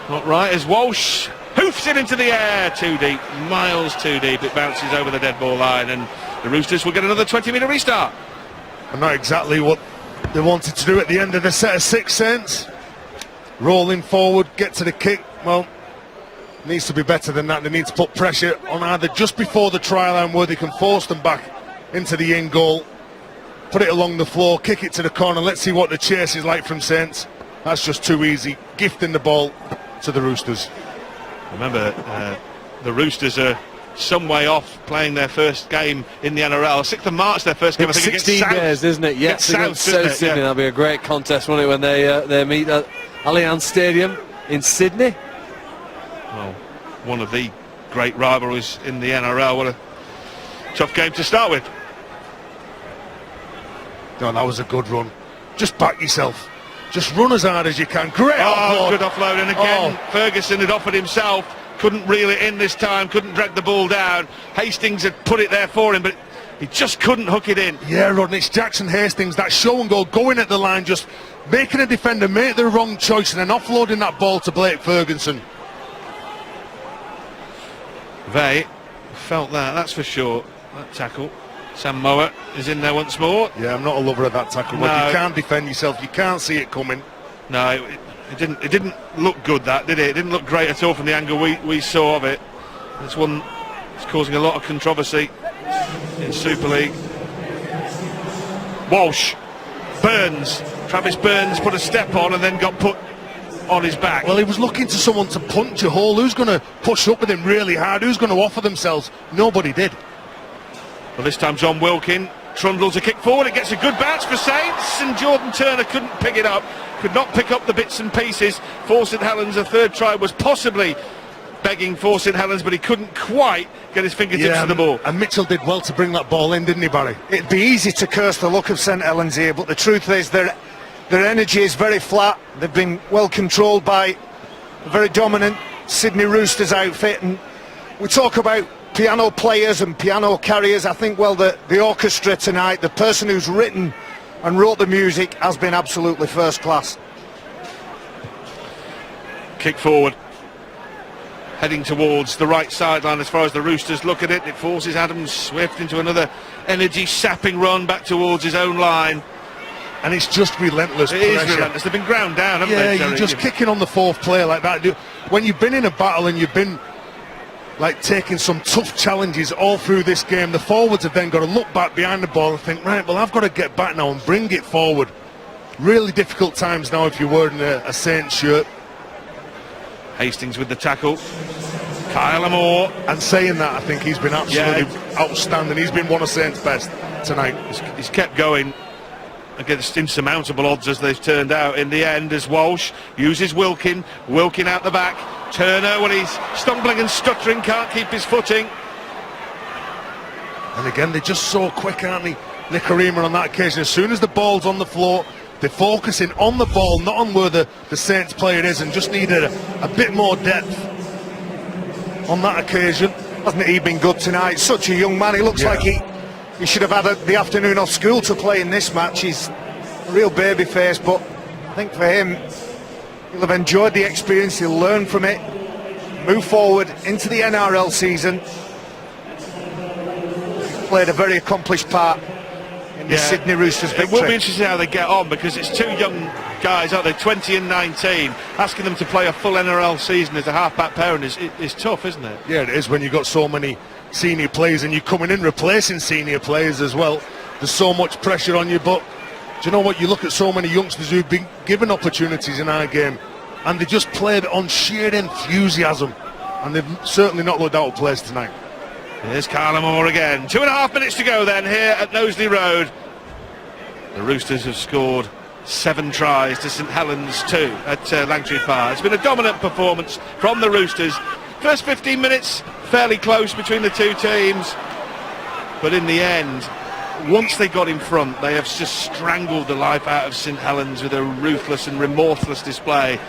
not right as Walsh hoofs it into the air. Too deep, miles too deep. It bounces over the dead ball line, and the Roosters will get another 20-metre restart. And not exactly what they wanted to do at the end of the set of 6 cents. Rolling forward, get to the kick. Well, needs to be better than that. They need to put pressure on either just before the try line where they can force them back into the in goal, put it along the floor, kick it to the corner. Let's see what the chase is like from Saints. That's just too easy, gifting the ball to the Roosters. Remember, the Roosters are some way off playing their first game in the NRL. 6th of March, their first game, I think, against 16 South. days, isn't it? Yes, South Sydney. Yeah. That'll be a great contest, won't it, when they meet at Allianz Stadium in Sydney. Well, one of the great rivalries in the NRL. What a tough game to start with. No, that was a good run. Just back yourself. Just run as hard as you can. Great offload. Good offload. And again, Ferguson had offered himself. Couldn't reel it in this time. Couldn't drag the ball down. Hastings had put it there for him, but he just couldn't hook it in. Yeah, Rodney, it's Jackson Hastings. That show and go, going at the line, just making a defender make the wrong choice and then offloading that ball to Blake Ferguson. They felt that's for sure. That tackle. Sam Mowat is in there once more. Yeah, I'm not a lover of that tackle. No. You can't defend yourself. You can't see it coming. No, it didn't look good, that, did it? It didn't look great at all from the angle we saw of it. This one is causing a lot of controversy in Super League. Walsh, Burns, Travis Burns put a step on and then got put on his back. Well, he was looking to someone to punch a hole. Who's going to push up with him really hard? Who's going to offer themselves? Nobody did. Well, this time John Wilkin trundles a kick forward. It gets a good bounce for Saints, and Jordan Turner couldn't pick it up. Could not pick up the bits and pieces for St Helens. A third try was possibly begging for St Helens, but he couldn't quite get his fingertips to the ball. And Mitchell did well to bring that ball in, didn't he, Barry? It'd be easy to curse the luck of St Helens here, but the truth is their energy is very flat. They've been well controlled by a very dominant Sydney Roosters outfit, and we talk about piano players and piano carriers. I think, well, the orchestra tonight, the person who's written and wrote the music, has been absolutely first class. Kick forward, heading towards the right sideline as far as the Roosters look at it. It forces Adam Swift into another energy-sapping run back towards his own line. And it's just relentless pressure. It is relentless. They've been ground down, haven't they, Yeah, Terry? you're just kicking on the fourth player like that. When you've been in a battle and you've been like taking some tough challenges all through this game, the forwards have then got to look back behind the ball and think, right, well, I've got to get back now and bring it forward. Really difficult times now if you're wearing a Saints shirt. Hastings with the tackle. Kyle Amore. And saying that, I think he's been absolutely outstanding. He's been one of Saints' best tonight. He's kept going against insurmountable odds as they've turned out in the end, as Walsh uses Wilkin out the back. Turner, when he's stumbling and stuttering, can't keep his footing. And again, they're just so quick, aren't they? Nicarima on that occasion, as soon as the ball's on the floor, they're focusing on the ball, not on where the Saints player is, and just needed a bit more depth on that occasion. Hasn't he been good tonight? Such a young man. He looks like he should have had the afternoon off school to play in this match. He's a real baby face, but I think for him, he'll have enjoyed the experience, he'll learn from it, move forward into the NRL season. He's played a very accomplished part in the Sydney Roosters victory. It will be interesting how they get on, because it's two young guys, aren't they, 20 and 19. Asking them to play a full NRL season as a half-back pairing is tough, isn't it? Yeah, it is when you've got so many senior players and you're coming in replacing senior players as well. There's so much pressure on you, but do you know what? You look at so many youngsters who've been given opportunities in our game and they just played on sheer enthusiasm, and they've certainly not looked out of place tonight. Here's Kyle Amore again. 2.5 minutes to go then here at Knowsley Road. The Roosters have scored 7 tries to St Helens 2 at Langtree Park. It's been a dominant performance from the Roosters. First 15 minutes fairly close between the two teams, but in the end once they got in front, they have just strangled the life out of St Helens with a ruthless and remorseless display.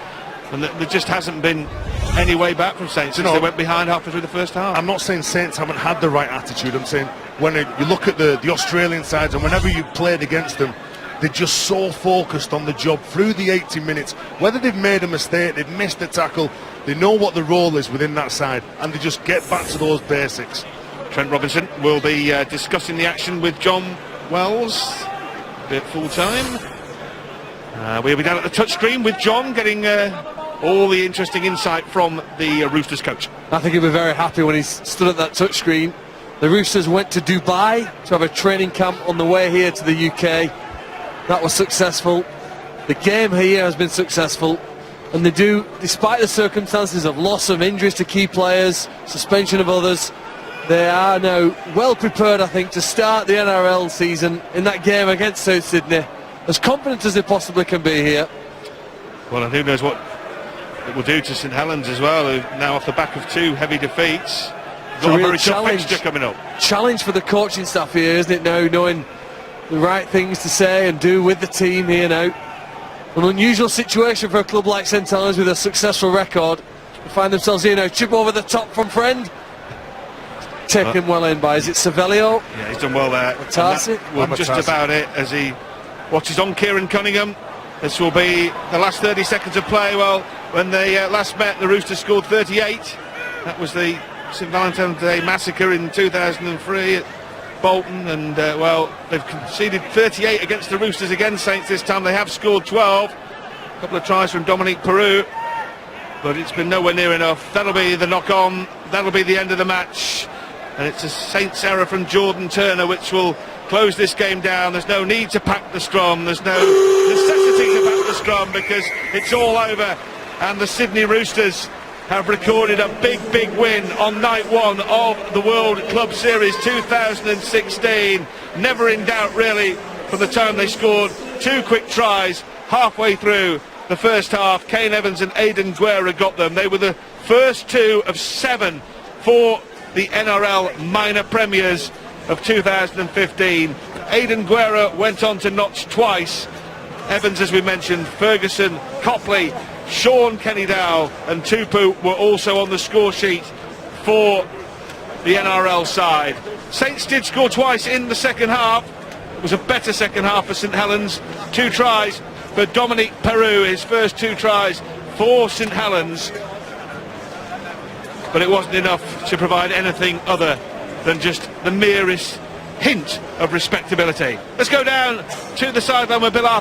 And there just hasn't been any way back from Saints since they went behind halfway through the first half. I'm not saying Saints haven't had the right attitude. I'm saying when you look at the Australian sides, and whenever you played against them, they're just so focused on the job through the 80 minutes. Whether they've made a mistake, they've missed a tackle, they know what the role is within that side, and they just get back to those basics. Trent Robinson will be discussing the action with John Wells a bit full time. We'll be down at the touchscreen with John, getting all the interesting insight from the Roosters coach. I think he'll be very happy when he's stood at that touchscreen. The Roosters went to Dubai to have a training camp on the way here to the UK. That was successful. The game here has been successful, and they do, despite the circumstances of loss of injuries to key players, suspension of others, they are now well prepared, I think, to start the NRL season in that game against South Sydney, as confident as they possibly can be here. Well, and who knows what it will do to St Helens as well, who now off the back of 2 heavy defeats. Got a very tough fixture coming up. Challenge for the coaching staff here, isn't it, now, knowing the right things to say and do with the team here now. An unusual situation for a club like St Helens with a successful record. They find themselves here now, chip over the top from Friend. Taken well in by, is it Savelio? Yeah, he's done well there. Matasi? Just about it as he watches on Kieran Cunningham. This will be the last 30 seconds of play. Well, when they last met, the Roosters scored 38. That was the St Valentine's Day massacre in 2003 at Bolton, and well, they've conceded 38 against the Roosters again, Saints, this time. They have scored 12. A couple of tries from Dominique Peru, but it's been nowhere near enough. That'll be the knock-on. That'll be the end of the match. And it's a Saints error from Jordan Turner which will close this game down. There's no need to pack the scrum. There's no necessity to pack the scrum because it's all over. And the Sydney Roosters have recorded a big win on night 1 of the World Club Series 2016. Never in doubt, really, from the time they scored 2 quick tries halfway through the first half. Kane Evans and Aidan Guerra got them. They were the first 2 of 7 for the NRL minor premiers of 2015. Aidan Guerra went on to notch twice. Evans, as we mentioned, Ferguson, Copley, Sean Kenny-Dow and Tupu were also on the score sheet for the NRL side. Saints did score twice in the second half. It was a better second half for St Helens. 2 tries for Dominique Peru, his first 2 tries for St Helens. But it wasn't enough to provide anything other than just the merest hint of respectability. Let's go down to the sideline with Bill Arthur.